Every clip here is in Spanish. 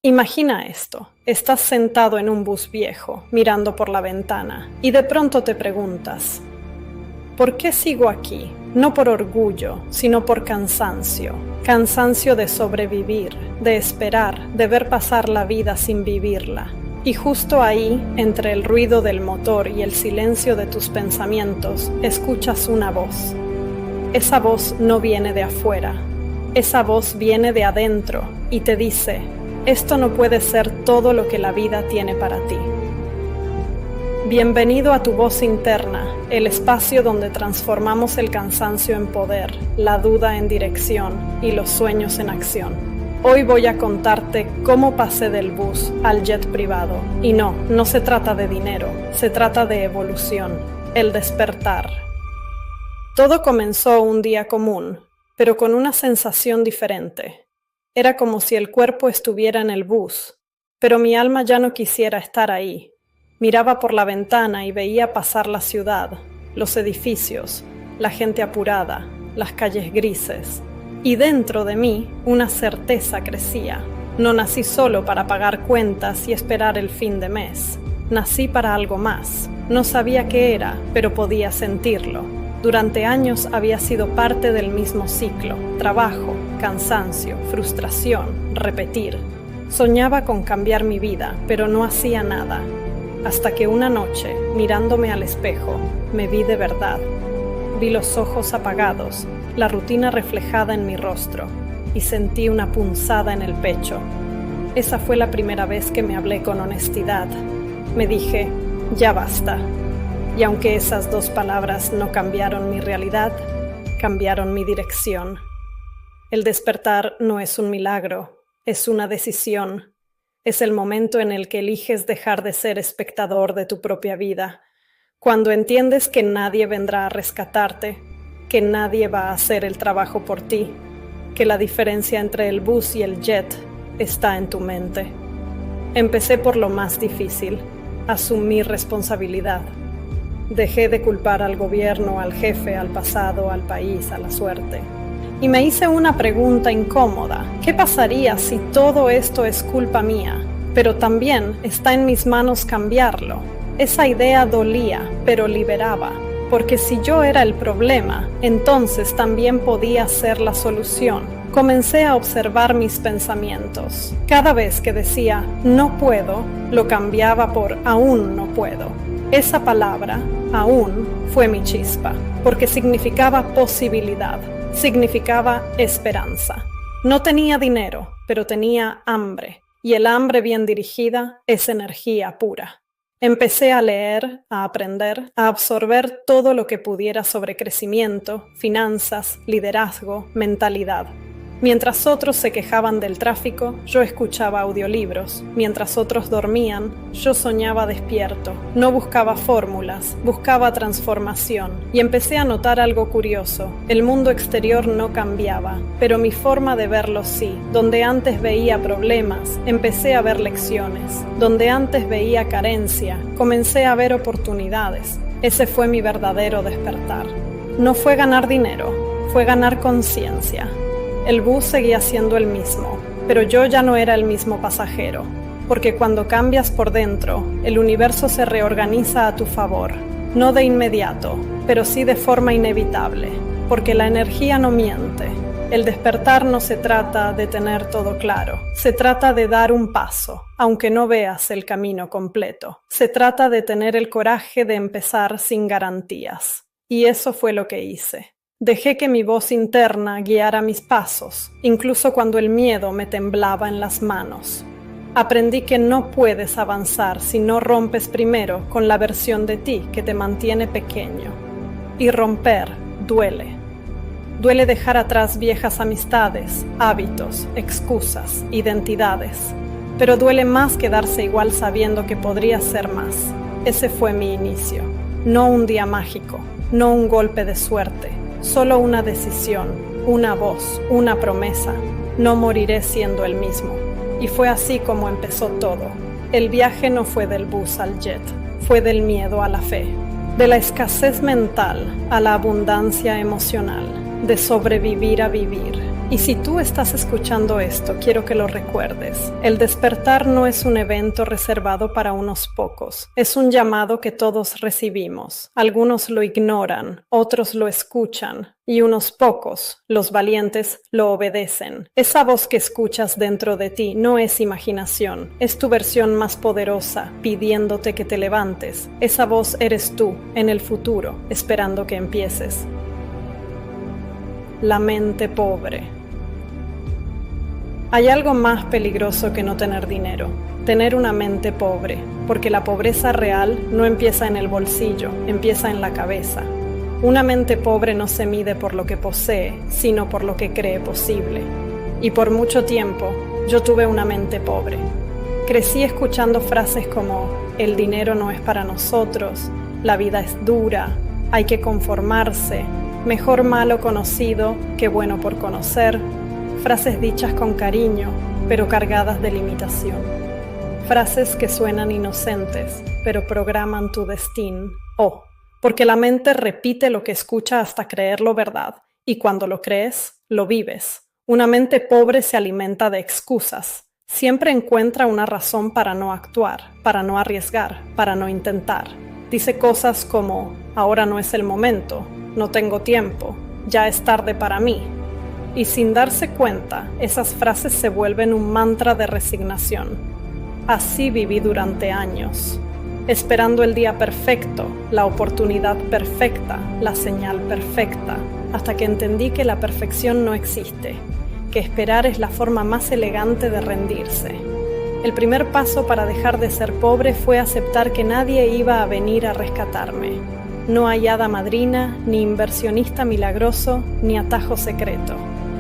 Imagina esto, estás sentado en un bus viejo, mirando por la ventana, y de pronto te preguntas, ¿por qué sigo aquí? No por orgullo, sino por cansancio. Cansancio de sobrevivir, de esperar, de ver pasar la vida sin vivirla. Y justo ahí, entre el ruido del motor y el silencio de tus pensamientos, escuchas una voz. Esa voz no viene de afuera, esa voz viene de adentro y te dice, esto no puede ser todo lo que la vida tiene para ti. Bienvenido a tu voz interna, el espacio donde transformamos el cansancio en poder, la duda en dirección y los sueños en acción. Hoy voy a contarte cómo pasé del bus al jet privado. Y no se trata de dinero, se trata de evolución, el despertar. Todo comenzó un día común, pero con una sensación diferente. Era como si el cuerpo estuviera en el bus, pero mi alma ya no quisiera estar ahí. Miraba por la ventana y veía pasar la ciudad, los edificios, la gente apurada, las calles grises. Y dentro de mí una certeza crecía. No nací solo para pagar cuentas y esperar el fin de mes. Nací para algo más. No sabía qué era, pero podía sentirlo. Durante años había sido parte del mismo ciclo, trabajo, cansancio, frustración, repetir. Soñaba con cambiar mi vida, pero no hacía nada. Hasta que una noche, mirándome al espejo, me vi de verdad. Vi los ojos apagados, la rutina reflejada en mi rostro, y sentí una punzada en el pecho. Esa fue la primera vez que me hablé con honestidad. Me dije, ya basta. Y aunque esas dos palabras no cambiaron mi realidad, cambiaron mi dirección. El despertar no es un milagro, es una decisión. Es el momento en el que eliges dejar de ser espectador de tu propia vida. Cuando entiendes que nadie vendrá a rescatarte, que nadie va a hacer el trabajo por ti, que la diferencia entre el bus y el jet está en tu mente. Empecé por lo más difícil, asumir responsabilidad. Dejé de culpar al gobierno, al jefe, al pasado, al país, a la suerte. Y me hice una pregunta incómoda. ¿Qué pasaría si todo esto es culpa mía? Pero también está en mis manos cambiarlo. Esa idea dolía, pero liberaba. Porque si yo era el problema, entonces también podía ser la solución. Comencé a observar mis pensamientos. Cada vez que decía no puedo, lo cambiaba por aún no puedo. Esa palabra, aún, fue mi chispa, porque significaba posibilidad, significaba esperanza. No tenía dinero, pero tenía hambre, y el hambre bien dirigida es energía pura. Empecé a leer, a aprender, a absorber todo lo que pudiera sobre crecimiento, finanzas, liderazgo, mentalidad. Mientras otros se quejaban del tráfico, yo escuchaba audiolibros. Mientras otros dormían, yo soñaba despierto. No buscaba fórmulas, buscaba transformación. Y empecé a notar algo curioso. El mundo exterior no cambiaba, pero mi forma de verlo sí. Donde antes veía problemas, empecé a ver lecciones. Donde antes veía carencia, comencé a ver oportunidades. Ese fue mi verdadero despertar. No fue ganar dinero, fue ganar conciencia. El bus seguía siendo el mismo, pero yo ya no era el mismo pasajero, porque cuando cambias por dentro, el universo se reorganiza a tu favor, no de inmediato, pero sí de forma inevitable, porque la energía no miente. El despertar no se trata de tener todo claro, se trata de dar un paso, aunque no veas el camino completo. Se trata de tener el coraje de empezar sin garantías, y eso fue lo que hice. Dejé que mi voz interna guiara mis pasos, incluso cuando el miedo me temblaba en las manos. Aprendí que no puedes avanzar si no rompes primero con la versión de ti que te mantiene pequeño. Y romper duele. Duele dejar atrás viejas amistades, hábitos, excusas, identidades. Pero duele más quedarse igual sabiendo que podría ser más. Ese fue mi inicio. No un día mágico, no un golpe de suerte. Solo una decisión, una voz, una promesa. No moriré siendo el mismo. Y fue así como empezó todo. El viaje no fue del bus al jet, fue del miedo a la fe. De la escasez mental a la abundancia emocional. De sobrevivir a vivir. Y si tú estás escuchando esto, quiero que lo recuerdes. El despertar no es un evento reservado para unos pocos. Es un llamado que todos recibimos. Algunos lo ignoran, otros lo escuchan, y unos pocos, los valientes, lo obedecen. Esa voz que escuchas dentro de ti no es imaginación, es tu versión más poderosa, pidiéndote que te levantes. Esa voz eres tú, en el futuro, esperando que empieces. La mente pobre. Hay algo más peligroso que no tener dinero, tener una mente pobre, porque la pobreza real no empieza en el bolsillo, empieza en la cabeza. Una mente pobre no se mide por lo que posee, sino por lo que cree posible. Y por mucho tiempo, yo tuve una mente pobre. Crecí escuchando frases como, el dinero no es para nosotros, la vida es dura, hay que conformarse, mejor malo conocido que bueno por conocer. Frases dichas con cariño, pero cargadas de limitación. Frases que suenan inocentes, pero programan tu destino. Porque la mente repite lo que escucha hasta creerlo verdad, y cuando lo crees, lo vives. Una mente pobre se alimenta de excusas. Siempre encuentra una razón para no actuar, para no arriesgar, para no intentar. Dice cosas como, ahora no es el momento, no tengo tiempo, ya es tarde para mí. Y sin darse cuenta, esas frases se vuelven un mantra de resignación. Así viví durante años, esperando el día perfecto, la oportunidad perfecta, la señal perfecta, hasta que entendí que la perfección no existe, que esperar es la forma más elegante de rendirse. El primer paso para dejar de ser pobre fue aceptar que nadie iba a venir a rescatarme. No hay hada madrina, ni inversionista milagroso, ni atajo secreto.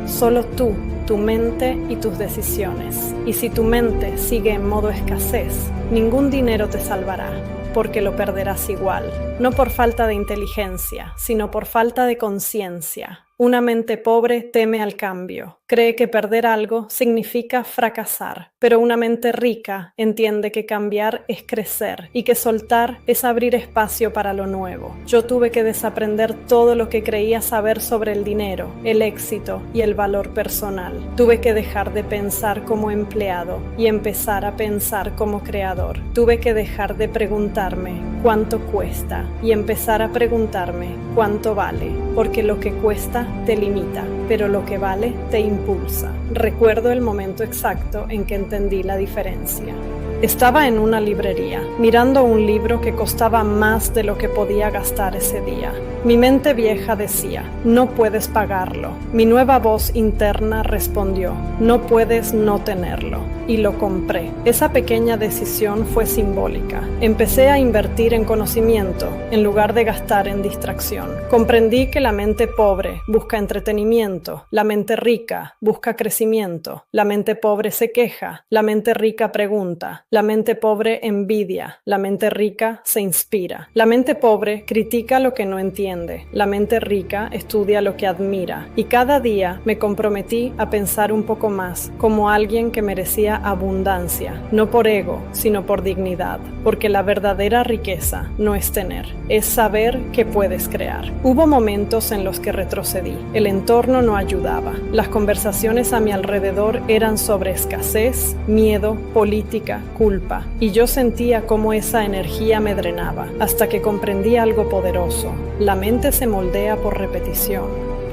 Solo tú, tu mente y tus decisiones. Y si tu mente sigue en modo escasez, ningún dinero te salvará, porque lo perderás igual. No por falta de inteligencia, sino por falta de conciencia. Una mente pobre teme al cambio. Cree que perder algo significa fracasar, pero una mente rica entiende que cambiar es crecer y que soltar es abrir espacio para lo nuevo. Yo tuve que desaprender todo lo que creía saber sobre el dinero, el éxito y el valor personal. Tuve que dejar de pensar como empleado y empezar a pensar como creador. Tuve que dejar de preguntarme cuánto cuesta y empezar a preguntarme cuánto vale, porque lo que cuesta te limita, pero lo que vale te impulsa. Recuerdo el momento exacto en que entendí la diferencia. Estaba en una librería, mirando un libro que costaba más de lo que podía gastar ese día. Mi mente vieja decía, no puedes pagarlo. Mi nueva voz interna respondió, no puedes no tenerlo. Y lo compré. Esa pequeña decisión fue simbólica. Empecé a invertir en conocimiento, en lugar de gastar en distracción. Comprendí que la mente pobre busca entretenimiento, la mente rica busca crecimiento, la mente pobre se queja, la mente rica pregunta, la mente pobre envidia, la mente rica se inspira. La mente pobre critica lo que no entiende, la mente rica estudia lo que admira. Y cada día me comprometí a pensar un poco más como alguien que merecía abundancia, no por ego, sino por dignidad, porque la verdadera riqueza no es tener, es saber que puedes crear. Hubo momentos en los que retrocedí, el entorno no ayudaba, las conversaciones a mi alrededor eran sobre escasez, miedo, política, culpa, y yo sentía cómo esa energía me drenaba, hasta que comprendí algo poderoso. La mente se moldea por repetición.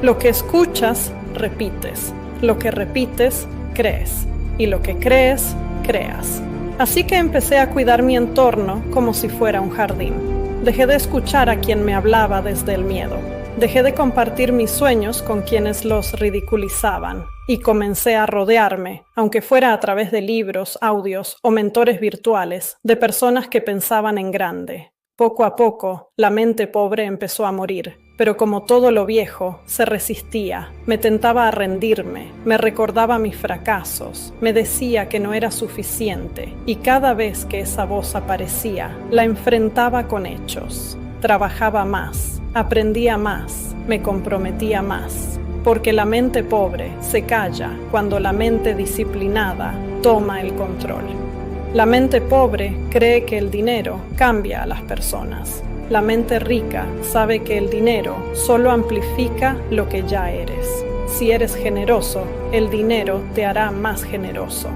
Lo que escuchas, repites. Lo que repites, crees. Y lo que crees, creas. Así que empecé a cuidar mi entorno como si fuera un jardín. Dejé de escuchar a quien me hablaba desde el miedo. Dejé de compartir mis sueños con quienes los ridiculizaban y comencé a rodearme, aunque fuera a través de libros, audios o mentores virtuales, de personas que pensaban en grande. Poco a poco, la mente pobre empezó a morir, pero como todo lo viejo, se resistía, me tentaba a rendirme, me recordaba mis fracasos, me decía que no era suficiente, y cada vez que esa voz aparecía, la enfrentaba con hechos. Trabajaba más, aprendía más, me comprometía más, porque la mente pobre se calla cuando la mente disciplinada toma el control. La mente pobre cree que el dinero cambia a las personas. La mente rica sabe que el dinero solo amplifica lo que ya eres. Si eres generoso, el dinero te hará más generoso.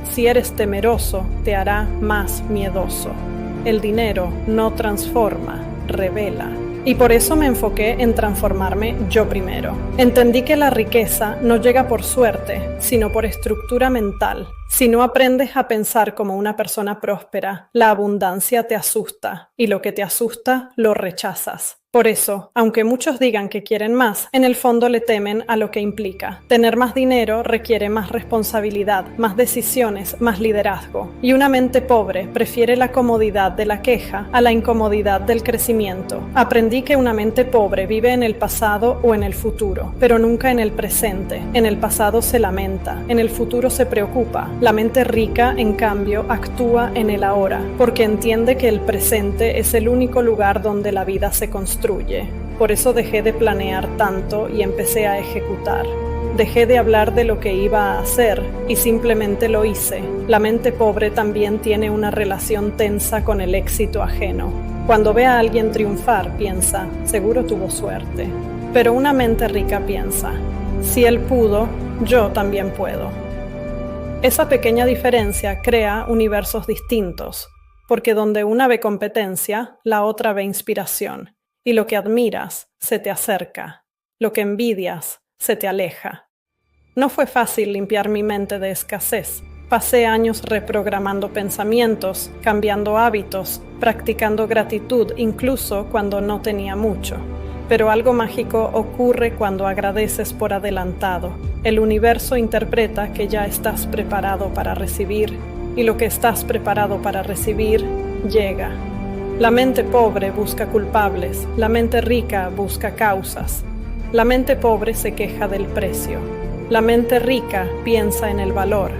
Si eres temeroso, te hará más miedoso. El dinero no transforma, revela. Y por eso me enfoqué en transformarme yo primero. Entendí que la riqueza no llega por suerte, sino por estructura mental. Si no aprendes a pensar como una persona próspera, la abundancia te asusta, y lo que te asusta lo rechazas. Por eso, aunque muchos digan que quieren más, en el fondo le temen a lo que implica. Tener más dinero requiere más responsabilidad, más decisiones, más liderazgo. Y una mente pobre prefiere la comodidad de la queja a la incomodidad del crecimiento. Aprendí que una mente pobre vive en el pasado o en el futuro, pero nunca en el presente. En el pasado se lamenta, en el futuro se preocupa. La mente rica, en cambio, actúa en el ahora, porque entiende que el presente es el único lugar donde la vida se construye. Por eso dejé de planear tanto y empecé a ejecutar. Dejé de hablar de lo que iba a hacer y simplemente lo hice. La mente pobre también tiene una relación tensa con el éxito ajeno. Cuando ve a alguien triunfar, piensa, seguro tuvo suerte. Pero una mente rica piensa, si él pudo, yo también puedo. Esa pequeña diferencia crea universos distintos, porque donde una ve competencia, la otra ve inspiración. Y lo que admiras se te acerca, lo que envidias se te aleja. No fue fácil limpiar mi mente de escasez. Pasé años reprogramando pensamientos, cambiando hábitos, practicando gratitud incluso cuando no tenía mucho. Pero algo mágico ocurre cuando agradeces por adelantado. El universo interpreta que ya estás preparado para recibir, y lo que estás preparado para recibir llega. La mente pobre busca culpables, la mente rica busca causas. La mente pobre se queja del precio. La mente rica piensa en el valor.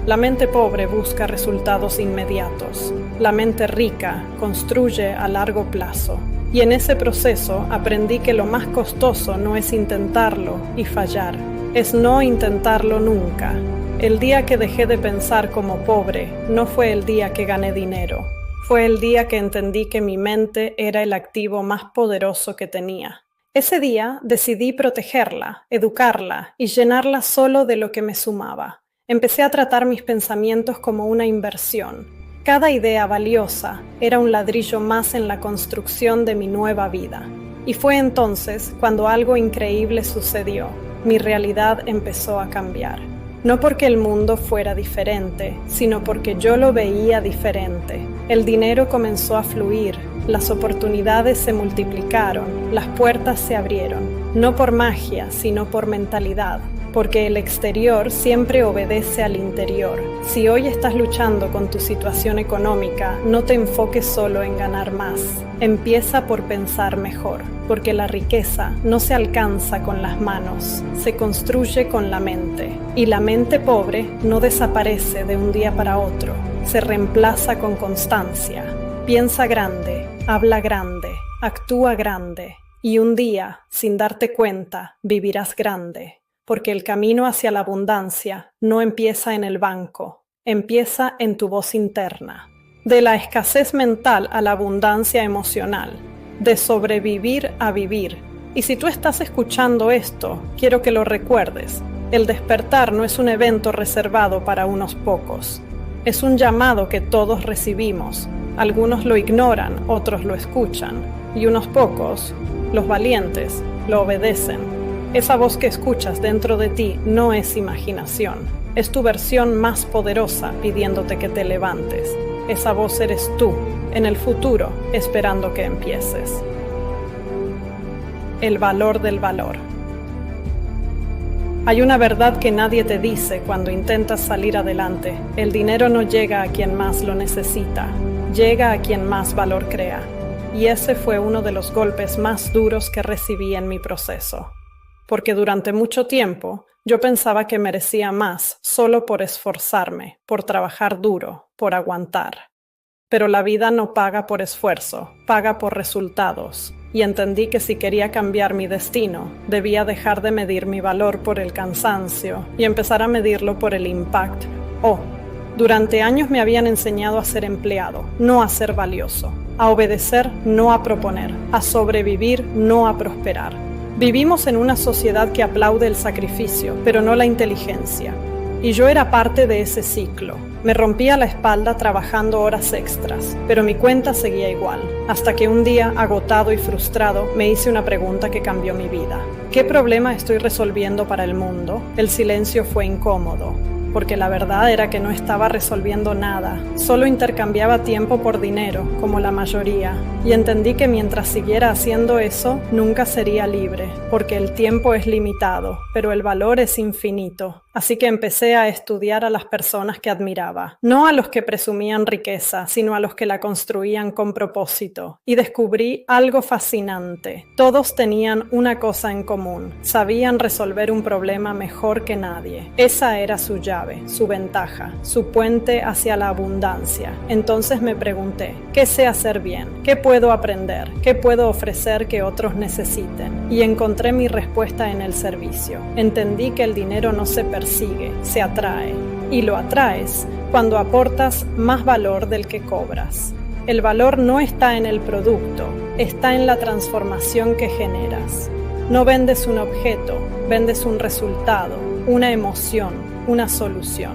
La mente pobre busca resultados inmediatos. La mente rica construye a largo plazo. Y en ese proceso aprendí que lo más costoso no es intentarlo y fallar, es no intentarlo nunca. El día que dejé de pensar como pobre no fue el día que gané dinero. Fue el día que entendí que mi mente era el activo más poderoso que tenía. Ese día decidí protegerla, educarla y llenarla solo de lo que me sumaba. Empecé a tratar mis pensamientos como una inversión. Cada idea valiosa era un ladrillo más en la construcción de mi nueva vida. Y fue entonces cuando algo increíble sucedió. Mi realidad empezó a cambiar. No porque el mundo fuera diferente, sino porque yo lo veía diferente. El dinero comenzó a fluir, las oportunidades se multiplicaron, las puertas se abrieron, no por magia, sino por mentalidad. Porque el exterior siempre obedece al interior. Si hoy estás luchando con tu situación económica, no te enfoques solo en ganar más. Empieza por pensar mejor, porque la riqueza no se alcanza con las manos, se construye con la mente. Y la mente pobre no desaparece de un día para otro, se reemplaza con constancia. Piensa grande, habla grande, actúa grande, y un día, sin darte cuenta, vivirás grande. Porque el camino hacia la abundancia no empieza en el banco, empieza en tu voz interna. De la escasez mental a la abundancia emocional, de sobrevivir a vivir. Y si tú estás escuchando esto, quiero que lo recuerdes. El despertar no es un evento reservado para unos pocos. Es un llamado que todos recibimos. Algunos lo ignoran, otros lo escuchan. Y unos pocos, los valientes, lo obedecen. Esa voz que escuchas dentro de ti no es imaginación, es tu versión más poderosa pidiéndote que te levantes. Esa voz eres tú, en el futuro, esperando que empieces. El valor del valor. Hay una verdad que nadie te dice cuando intentas salir adelante. El dinero no llega a quien más lo necesita, llega a quien más valor crea. Y ese fue uno de los golpes más duros que recibí en mi proceso. Porque durante mucho tiempo yo pensaba que merecía más solo por esforzarme, por trabajar duro, por aguantar. Pero la vida no paga por esfuerzo, paga por resultados. Y entendí que si quería cambiar mi destino, debía dejar de medir mi valor por el cansancio y empezar a medirlo por el impacto. Durante años me habían enseñado a ser empleado, no a ser valioso, a obedecer, no a proponer, a sobrevivir, no a prosperar. Vivimos en una sociedad que aplaude el sacrificio, pero no la inteligencia. Y yo era parte de ese ciclo. Me rompía la espalda trabajando horas extras, pero mi cuenta seguía igual, hasta que un día, agotado y frustrado, me hice una pregunta que cambió mi vida. ¿Qué problema estoy resolviendo para el mundo? El silencio fue incómodo, porque la verdad era que no estaba resolviendo nada, solo intercambiaba tiempo por dinero, como la mayoría, y entendí que mientras siguiera haciendo eso, nunca sería libre, porque el tiempo es limitado, pero el valor es infinito. Así que empecé a estudiar a las personas que admiraba, no a los que presumían riqueza, sino a los que la construían con propósito, y descubrí algo fascinante. Todos tenían una cosa en común: sabían resolver un problema mejor que nadie. Esa era su llave, su ventaja, su puente hacia la abundancia. Entonces me pregunté, ¿qué sé hacer bien? ¿Qué puedo aprender? ¿Qué puedo ofrecer que otros necesiten? Y encontré mi respuesta en el servicio. Entendí que el dinero no se persigue, se atrae. Y lo atraes cuando aportas más valor del que cobras. El valor no está en el producto, está en la transformación que generas. No vendes un objeto, vendes un resultado, una emoción, una solución.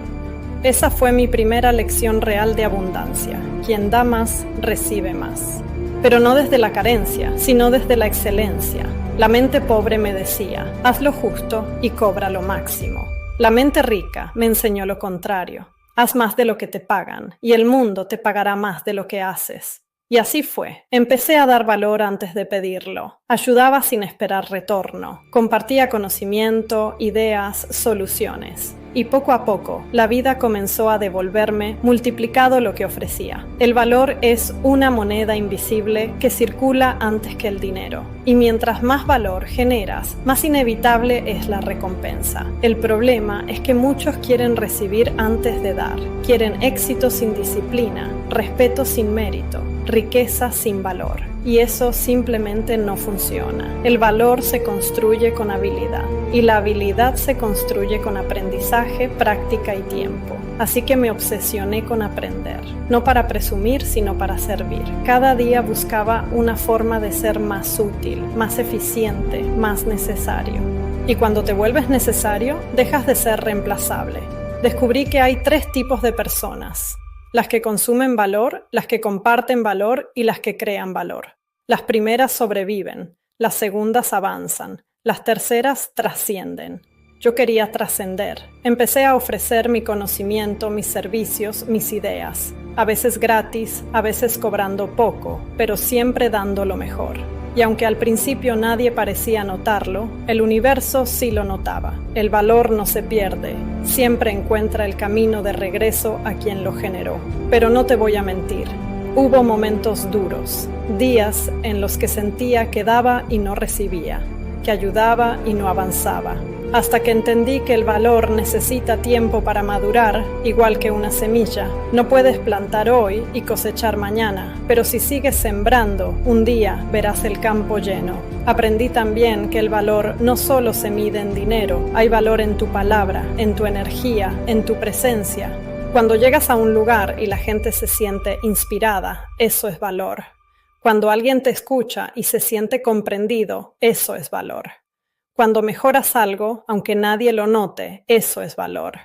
Esa fue mi primera lección real de abundancia. Quien da más, recibe más. Pero no desde la carencia, sino desde la excelencia. La mente pobre me decía, haz lo justo y cobra lo máximo. La mente rica me enseñó lo contrario. Haz más de lo que te pagan, y el mundo te pagará más de lo que haces. Y así fue. Empecé a dar valor antes de pedirlo. Ayudaba sin esperar retorno. Compartía conocimiento, ideas, soluciones. Y poco a poco, la vida comenzó a devolverme multiplicado lo que ofrecía. El valor es una moneda invisible que circula antes que el dinero. Y mientras más valor generas, más inevitable es la recompensa. El problema es que muchos quieren recibir antes de dar. Quieren éxito sin disciplina, respeto sin mérito, riqueza sin valor. Y eso simplemente no funciona. El valor se construye con habilidad y la habilidad se construye con aprendizaje, práctica y tiempo. Así que me obsesioné con aprender, no para presumir, sino para servir. Cada día buscaba una forma de ser más útil, más eficiente, más necesario. Y cuando te vuelves necesario, dejas de ser reemplazable. Descubrí que hay 3 tipos de personas: las que consumen valor, las que comparten valor y las que crean valor. Las primeras sobreviven, las segundas avanzan, las terceras trascienden. Yo quería trascender. Empecé a ofrecer mi conocimiento, mis servicios, mis ideas. A veces gratis, a veces cobrando poco, pero siempre dando lo mejor. Y aunque al principio nadie parecía notarlo, el universo sí lo notaba. El valor no se pierde, siempre encuentra el camino de regreso a quien lo generó. Pero no te voy a mentir, hubo momentos duros, días en los que sentía que daba y no recibía, que ayudaba y no avanzaba. Hasta que entendí que el valor necesita tiempo para madurar, igual que una semilla. No puedes plantar hoy y cosechar mañana, pero si sigues sembrando, un día verás el campo lleno. Aprendí también que el valor no solo se mide en dinero, hay valor en tu palabra, en tu energía, en tu presencia. Cuando llegas a un lugar y la gente se siente inspirada, eso es valor. Cuando alguien te escucha y se siente comprendido, eso es valor. Cuando mejoras algo, aunque nadie lo note, eso es valor.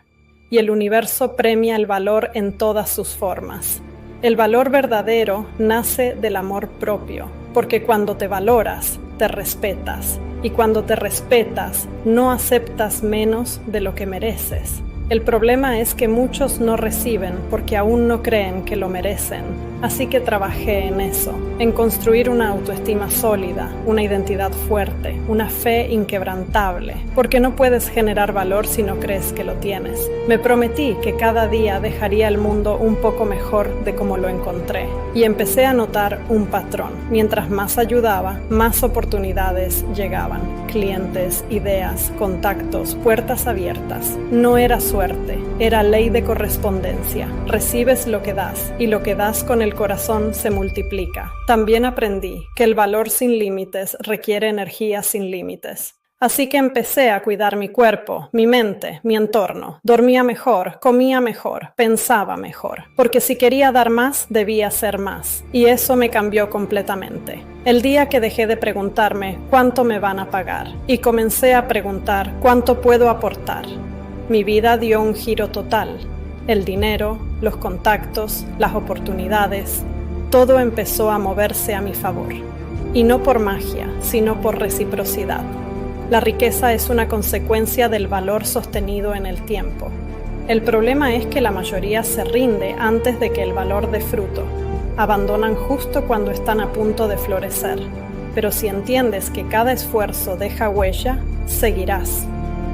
Y el universo premia el valor en todas sus formas. El valor verdadero nace del amor propio, porque cuando te valoras, te respetas. Y cuando te respetas, no aceptas menos de lo que mereces. El problema es que muchos no reciben porque aún no creen que lo merecen. Así que trabajé en eso, en construir una autoestima sólida, una identidad fuerte, una fe inquebrantable, porque no puedes generar valor si no crees que lo tienes. Me prometí que cada día dejaría el mundo un poco mejor de como lo encontré, y empecé a notar un patrón. Mientras más ayudaba, más oportunidades llegaban. Clientes, ideas, contactos, puertas abiertas. No era suerte, era ley de correspondencia. Recibes lo que das, y lo que das con el corazón se multiplica. También aprendí que el valor sin límites requiere energía sin límites. Así que empecé a cuidar mi cuerpo, mi mente, mi entorno. Dormía mejor, comía mejor, pensaba mejor. Porque si quería dar más, debía hacer más. Y eso me cambió completamente. El día que dejé de preguntarme cuánto me van a pagar y comencé a preguntar cuánto puedo aportar, mi vida dio un giro total. El dinero, los contactos, las oportunidades, todo empezó a moverse a mi favor. Y no por magia, sino por reciprocidad. La riqueza es una consecuencia del valor sostenido en el tiempo. El problema es que la mayoría se rinde antes de que el valor dé fruto. Abandonan justo cuando están a punto de florecer. Pero si entiendes que cada esfuerzo deja huella, seguirás.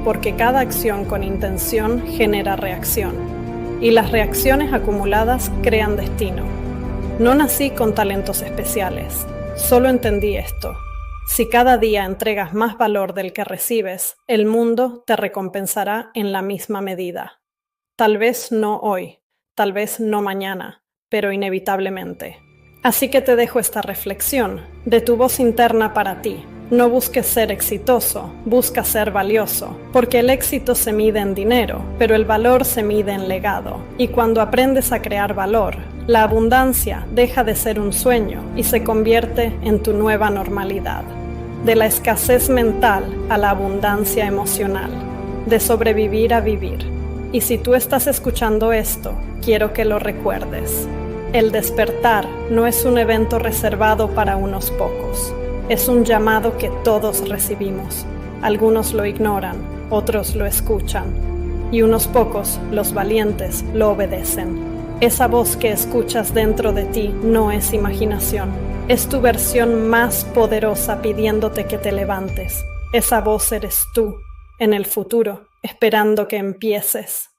Porque cada acción con intención genera reacción. Y las reacciones acumuladas crean destino. No nací con talentos especiales. Solo entendí esto. Si cada día entregas más valor del que recibes, el mundo te recompensará en la misma medida. Tal vez no hoy, tal vez no mañana, pero inevitablemente. Así que te dejo esta reflexión de tu voz interna para ti. No busques ser exitoso, busca ser valioso, porque el éxito se mide en dinero, pero el valor se mide en legado. Y cuando aprendes a crear valor, la abundancia deja de ser un sueño y se convierte en tu nueva normalidad. De la escasez mental a la abundancia emocional, de sobrevivir a vivir. Y si tú estás escuchando esto, quiero que lo recuerdes. El despertar no es un evento reservado para unos pocos. Es un llamado que todos recibimos. Algunos lo ignoran, otros lo escuchan. Y unos pocos, los valientes, lo obedecen. Esa voz que escuchas dentro de ti no es imaginación. Es tu versión más poderosa pidiéndote que te levantes. Esa voz eres tú, en el futuro, esperando que empieces.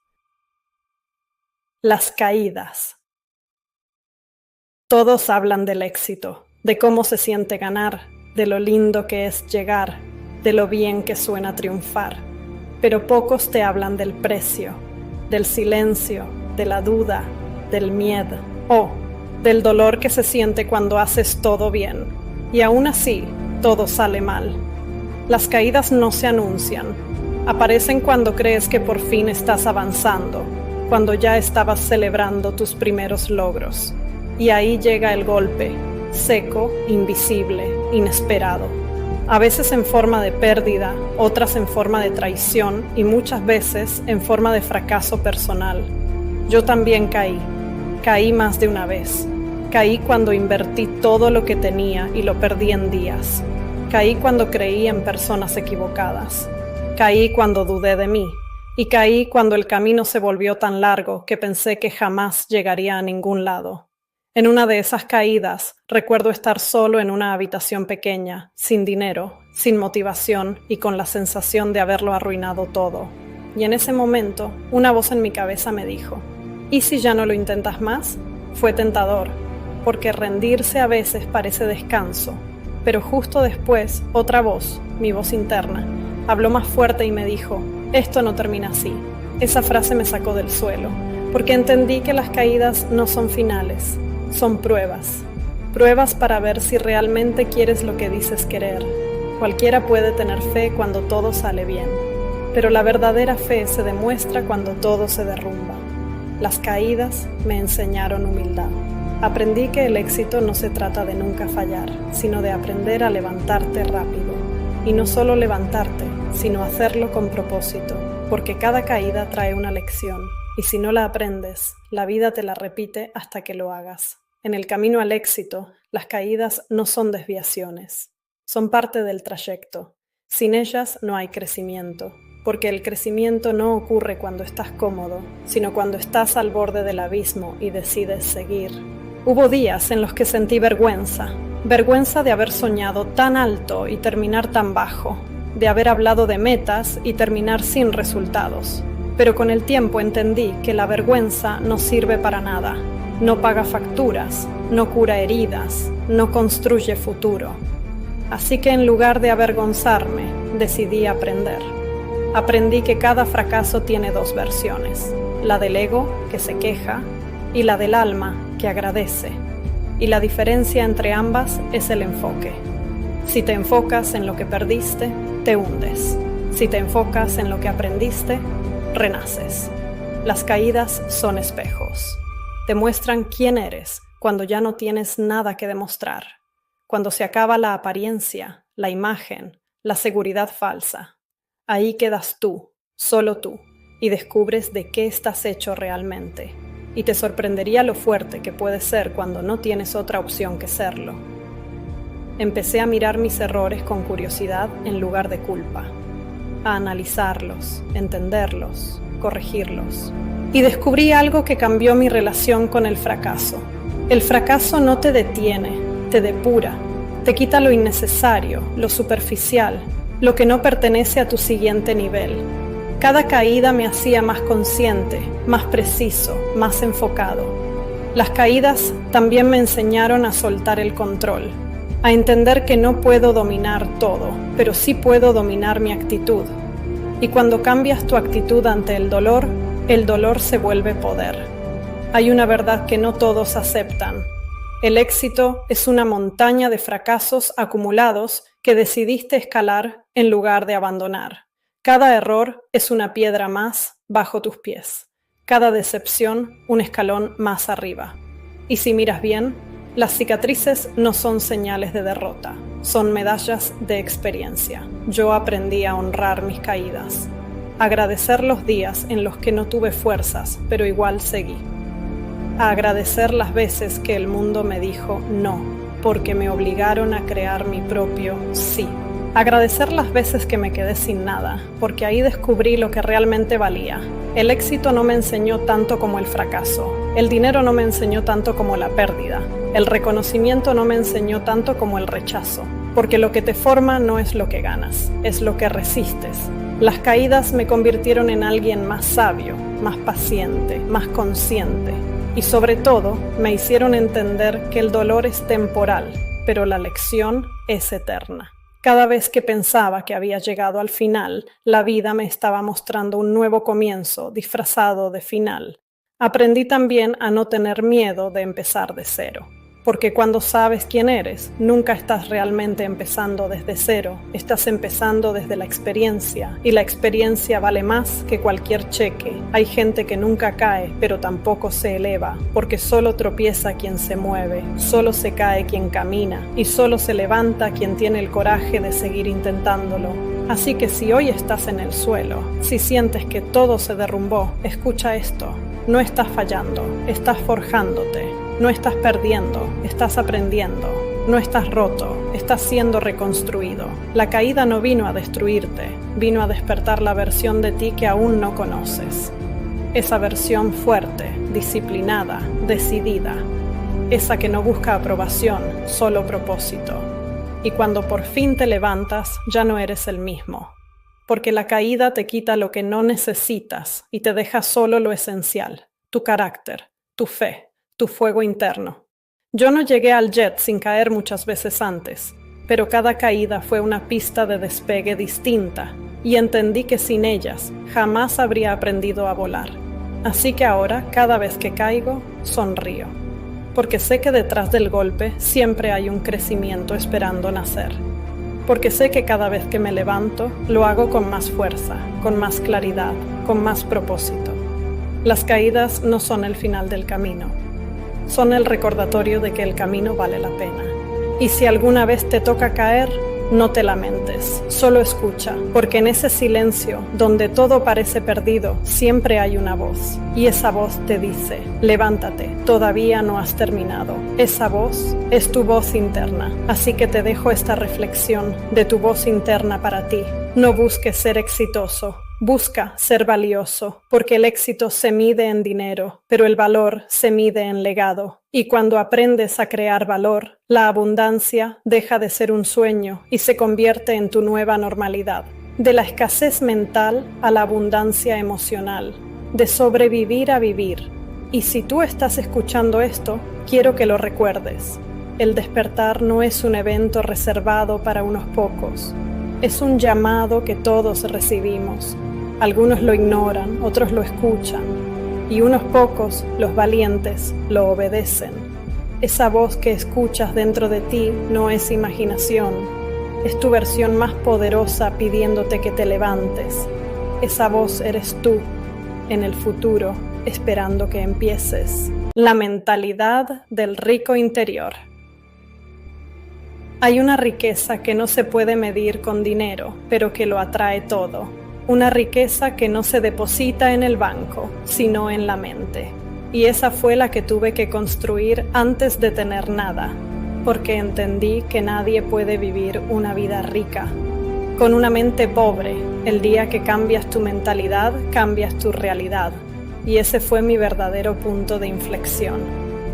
Las caídas. Todos hablan del éxito, de cómo se siente ganar, de lo lindo que es llegar, de lo bien que suena triunfar. Pero pocos te hablan del precio, del silencio, de la duda, del miedo o del dolor que se siente cuando haces todo bien. Y aún así, todo sale mal. Las caídas no se anuncian. Aparecen cuando crees que por fin estás avanzando, cuando ya estabas celebrando tus primeros logros. Y ahí llega el golpe, seco, invisible, inesperado. A veces en forma de pérdida, otras en forma de traición y muchas veces en forma de fracaso personal. Yo también caí más de una vez. Caí cuando invertí todo lo que tenía y lo perdí en días. Caí cuando creí en personas equivocadas. Caí cuando dudé de mí. Y caí cuando el camino se volvió tan largo que pensé que jamás llegaría a ningún lado. En una de esas caídas, recuerdo estar solo en una habitación pequeña, sin dinero, sin motivación y con la sensación de haberlo arruinado todo. Y en ese momento, una voz en mi cabeza me dijo: ¿y si ya no lo intentas más? Fue tentador, porque rendirse a veces parece descanso. Pero justo después, otra voz, mi voz interna, habló más fuerte y me dijo: esto no termina así. Esa frase me sacó del suelo, porque entendí que las caídas no son finales. Son pruebas. Pruebas para ver si realmente quieres lo que dices querer. Cualquiera puede tener fe cuando todo sale bien, pero la verdadera fe se demuestra cuando todo se derrumba. Las caídas me enseñaron humildad. Aprendí que el éxito no se trata de nunca fallar, sino de aprender a levantarte rápido. Y no solo levantarte, sino hacerlo con propósito, porque cada caída trae una lección. Y si no la aprendes, la vida te la repite hasta que lo hagas. En el camino al éxito, las caídas no son desviaciones, son parte del trayecto. Sin ellas no hay crecimiento, porque el crecimiento no ocurre cuando estás cómodo, sino cuando estás al borde del abismo y decides seguir. Hubo días en los que sentí vergüenza de haber soñado tan alto y terminar tan bajo, de haber hablado de metas y terminar sin resultados. Pero con el tiempo entendí que la vergüenza no sirve para nada, no paga facturas, no cura heridas, no construye futuro. Así que en lugar de avergonzarme, decidí aprender. Aprendí que cada fracaso tiene dos versiones, la del ego, que se queja, y la del alma, que agradece. Y la diferencia entre ambas es el enfoque. Si te enfocas en lo que perdiste, te hundes. Si te enfocas en lo que aprendiste, renaces. Las caídas son espejos. Te muestran quién eres cuando ya no tienes nada que demostrar. Cuando se acaba la apariencia, la imagen, la seguridad falsa. Ahí quedas tú, solo tú, y descubres de qué estás hecho realmente. Y te sorprendería lo fuerte que puedes ser cuando no tienes otra opción que serlo. Empecé a mirar mis errores con curiosidad en lugar de culpa, a analizarlos, entenderlos, corregirlos. Y descubrí algo que cambió mi relación con el fracaso. El fracaso no te detiene, te depura, te quita lo innecesario, lo superficial, lo que no pertenece a tu siguiente nivel. Cada caída me hacía más consciente, más preciso, más enfocado. Las caídas también me enseñaron a soltar el control, a entender que no puedo dominar todo, pero sí puedo dominar mi actitud. Y cuando cambias tu actitud ante el dolor se vuelve poder. Hay una verdad que no todos aceptan. El éxito es una montaña de fracasos acumulados que decidiste escalar en lugar de abandonar. Cada error es una piedra más bajo tus pies. Cada decepción, un escalón más arriba. Y si miras bien, las cicatrices no son señales de derrota, son medallas de experiencia. Yo aprendí a honrar mis caídas, a agradecer los días en los que no tuve fuerzas, pero igual seguí. A agradecer las veces que el mundo me dijo no, porque me obligaron a crear mi propio sí. Agradecer las veces que me quedé sin nada, porque ahí descubrí lo que realmente valía. El éxito no me enseñó tanto como el fracaso. El dinero no me enseñó tanto como la pérdida. El reconocimiento no me enseñó tanto como el rechazo. Porque lo que te forma no es lo que ganas, es lo que resistes. Las caídas me convirtieron en alguien más sabio, más paciente, más consciente. Y sobre todo, me hicieron entender que el dolor es temporal, pero la lección es eterna. Cada vez que pensaba que había llegado al final, la vida me estaba mostrando un nuevo comienzo disfrazado de final. Aprendí también a no tener miedo de empezar de cero. Porque cuando sabes quién eres, nunca estás realmente empezando desde cero, estás empezando desde la experiencia, y la experiencia vale más que cualquier cheque. Hay gente que nunca cae, pero tampoco se eleva, porque solo tropieza quien se mueve, solo se cae quien camina, y solo se levanta quien tiene el coraje de seguir intentándolo. Así que si hoy estás en el suelo, si sientes que todo se derrumbó, escucha esto. No estás fallando, estás forjándote. No estás perdiendo, estás aprendiendo. No estás roto, estás siendo reconstruido. La caída no vino a destruirte, vino a despertar la versión de ti que aún no conoces. Esa versión fuerte, disciplinada, decidida. Esa que no busca aprobación, solo propósito. Y cuando por fin te levantas, ya no eres el mismo. Porque la caída te quita lo que no necesitas y te deja solo lo esencial, tu carácter, tu fe. Tu fuego interno. Yo no llegué al jet sin caer muchas veces antes, pero cada caída fue una pista de despegue distinta y entendí que sin ellas jamás habría aprendido a volar. Así que ahora, cada vez que caigo, sonrío, porque sé que detrás del golpe siempre hay un crecimiento esperando nacer. Porque sé que cada vez que me levanto, lo hago con más fuerza, con más claridad, con más propósito. Las caídas no son el final del camino. Son el recordatorio de que el camino vale la pena. Y si alguna vez te toca caer, no te lamentes, solo escucha, porque en ese silencio, donde todo parece perdido, siempre hay una voz. Y esa voz te dice, levántate, todavía no has terminado. Esa voz es tu voz interna, así que te dejo esta reflexión de tu voz interna para ti. No busques ser exitoso. Busca ser valioso, porque el éxito se mide en dinero, pero el valor se mide en legado. Y cuando aprendes a crear valor, la abundancia deja de ser un sueño y se convierte en tu nueva normalidad. De la escasez mental a la abundancia emocional, de sobrevivir a vivir. Y si tú estás escuchando esto, quiero que lo recuerdes. El despertar no es un evento reservado para unos pocos. Es un llamado que todos recibimos. Algunos lo ignoran, otros lo escuchan, y unos pocos, los valientes, lo obedecen. Esa voz que escuchas dentro de ti no es imaginación, Es tu versión más poderosa pidiéndote que te levantes. Esa voz eres tú, en el futuro, esperando que empieces. La mentalidad del rico interior. Hay una riqueza que no se puede medir con dinero, pero que lo atrae todo. Una riqueza que no se deposita en el banco, sino en la mente. Y esa fue la que tuve que construir antes de tener nada, porque entendí que nadie puede vivir una vida rica. Con una mente pobre, el día que cambias tu mentalidad, cambias tu realidad. Y ese fue mi verdadero punto de inflexión.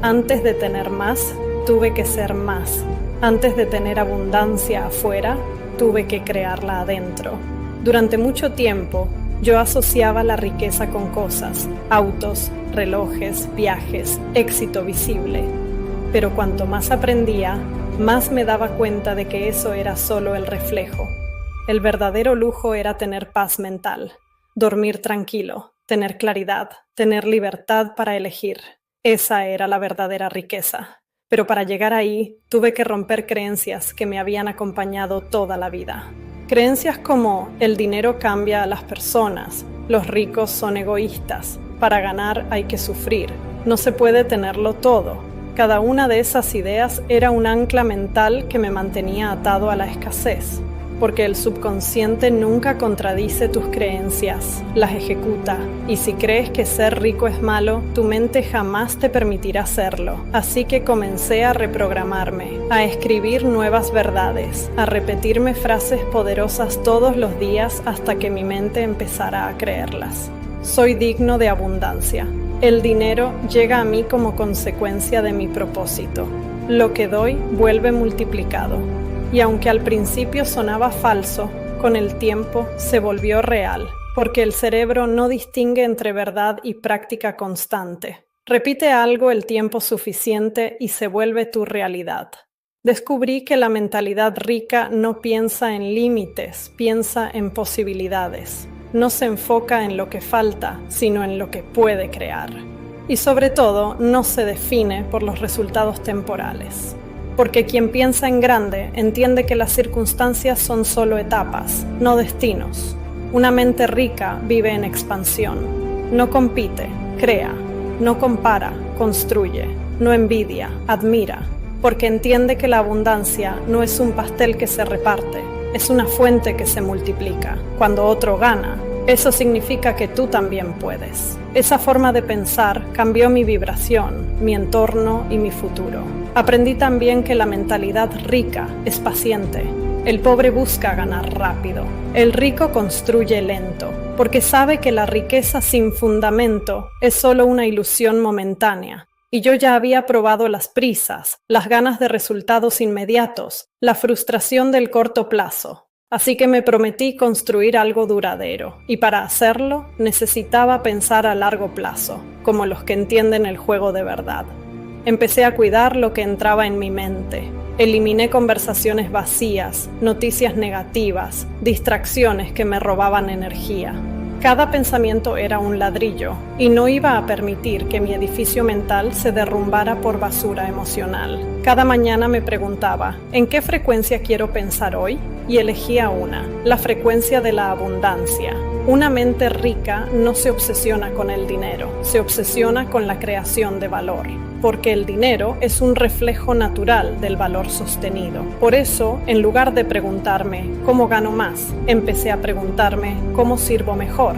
Antes de tener más, tuve que ser más. Antes de tener abundancia afuera, tuve que crearla adentro. Durante mucho tiempo, yo asociaba la riqueza con cosas, autos, relojes, viajes, éxito visible. Pero cuanto más aprendía, más me daba cuenta de que eso era solo el reflejo. El verdadero lujo era tener paz mental, dormir tranquilo, tener claridad, tener libertad para elegir. Esa era la verdadera riqueza. Pero para llegar ahí, tuve que romper creencias que me habían acompañado toda la vida. Creencias como el dinero cambia a las personas, los ricos son egoístas, para ganar hay que sufrir, no se puede tenerlo todo. Cada una de esas ideas era un ancla mental que me mantenía atado a la escasez. Porque el subconsciente nunca contradice tus creencias, las ejecuta. Y si crees que ser rico es malo, tu mente jamás te permitirá serlo. Así que comencé a reprogramarme, a escribir nuevas verdades, a repetirme frases poderosas todos los días hasta que mi mente empezara a creerlas. Soy digno de abundancia. El dinero llega a mí como consecuencia de mi propósito. Lo que doy vuelve multiplicado. Y aunque al principio sonaba falso, con el tiempo se volvió real, porque el cerebro no distingue entre verdad y práctica constante. Repite algo el tiempo suficiente y se vuelve tu realidad. Descubrí que la mentalidad rica no piensa en límites, piensa en posibilidades. No se enfoca en lo que falta, sino en lo que puede crear. Y sobre todo, no se define por los resultados temporales. Porque quien piensa en grande entiende que las circunstancias son solo etapas, no destinos. Una mente rica vive en expansión. No compite, crea. No compara, construye. No envidia, admira. Porque entiende que la abundancia no es un pastel que se reparte, es una fuente que se multiplica. Cuando otro gana, eso significa que tú también puedes. Esa forma de pensar cambió mi vibración, mi entorno y mi futuro. Aprendí también que la mentalidad rica es paciente. El pobre busca ganar rápido. El rico construye lento, porque sabe que la riqueza sin fundamento es solo una ilusión momentánea. Y yo ya había probado las prisas, las ganas de resultados inmediatos, la frustración del corto plazo. Así que me prometí construir algo duradero, y para hacerlo necesitaba pensar a largo plazo, como los que entienden el juego de verdad. Empecé a cuidar lo que entraba en mi mente. Eliminé conversaciones vacías, noticias negativas, distracciones que me robaban energía. Cada pensamiento era un ladrillo, y no iba a permitir que mi edificio mental se derrumbara por basura emocional. Cada mañana me preguntaba, ¿en qué frecuencia quiero pensar hoy? Y elegía una, la frecuencia de la abundancia. Una mente rica no se obsesiona con el dinero, se obsesiona con la creación de valor, porque el dinero es un reflejo natural del valor sostenido. Por eso, en lugar de preguntarme ¿cómo gano más?, empecé a preguntarme ¿cómo sirvo mejor?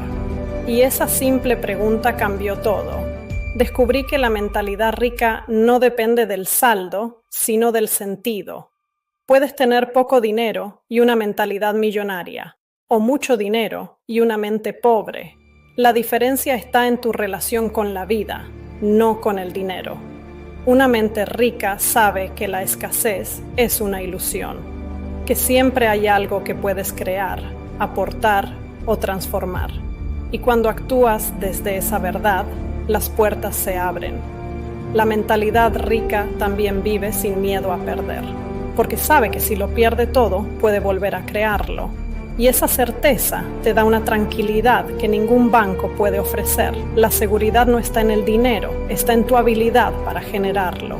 Y esa simple pregunta cambió todo. Descubrí que la mentalidad rica no depende del saldo, sino del sentido. Puedes tener poco dinero y una mentalidad millonaria, o mucho dinero y una mente pobre. La diferencia está en tu relación con la vida, no con el dinero. Una mente rica sabe que la escasez es una ilusión, que siempre hay algo que puedes crear, aportar o transformar. Y cuando actúas desde esa verdad, las puertas se abren. La mentalidad rica también vive sin miedo a perder, porque sabe que si lo pierde todo, puede volver a crearlo. Y esa certeza te da una tranquilidad que ningún banco puede ofrecer. La seguridad no está en el dinero, está en tu habilidad para generarlo.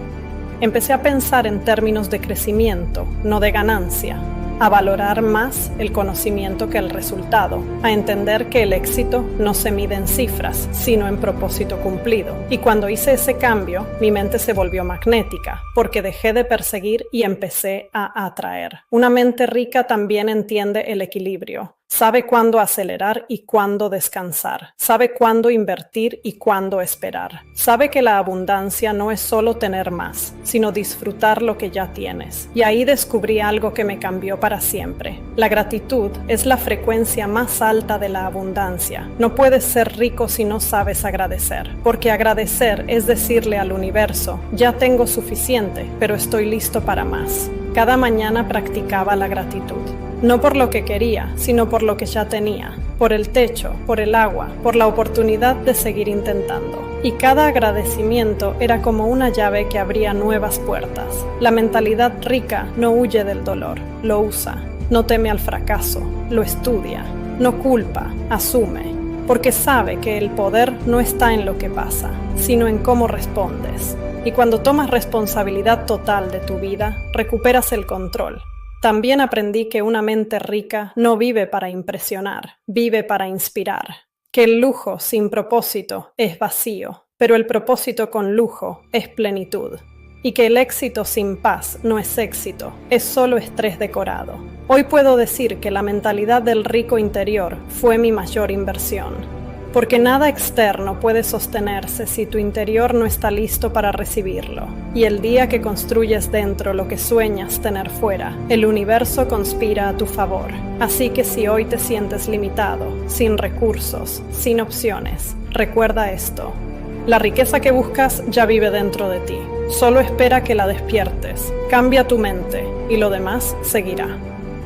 Empecé a pensar en términos de crecimiento, no de ganancia. a valorar más el conocimiento que el resultado, a entender que el éxito no se mide en cifras, sino en propósito cumplido. Y cuando hice ese cambio, mi mente se volvió magnética, porque dejé de perseguir y empecé a atraer. Una mente rica también entiende el equilibrio. Sabe cuándo acelerar y cuándo descansar. Sabe cuándo invertir y cuándo esperar. Sabe que la abundancia no es solo tener más, sino disfrutar lo que ya tienes. Y ahí descubrí algo que me cambió para siempre. La gratitud es la frecuencia más alta de la abundancia. No puedes ser rico si no sabes agradecer, porque agradecer es decirle al universo, ya tengo suficiente, pero estoy listo para más. Cada mañana practicaba la gratitud. No por lo que quería, sino por lo que ya tenía, por el techo, por el agua, por la oportunidad de seguir intentando. Y cada agradecimiento era como una llave que abría nuevas puertas. La mentalidad rica no huye del dolor, lo usa. No teme al fracaso, lo estudia. No culpa, asume. Porque sabe que el poder no está en lo que pasa, sino en cómo respondes. Y cuando tomas responsabilidad total de tu vida, recuperas el control. También aprendí que una mente rica no vive para impresionar, vive para inspirar. Que el lujo sin propósito es vacío, pero el propósito con lujo es plenitud. Y que el éxito sin paz no es éxito, es solo estrés decorado. Hoy puedo decir que la mentalidad del rico interior fue mi mayor inversión. Porque nada externo puede sostenerse si tu interior no está listo para recibirlo. Y el día que construyes dentro lo que sueñas tener fuera, el universo conspira a tu favor. Así que si hoy te sientes limitado, sin recursos, sin opciones, recuerda esto. La riqueza que buscas ya vive dentro de ti. Solo espera que la despiertes. Cambia tu mente y lo demás seguirá.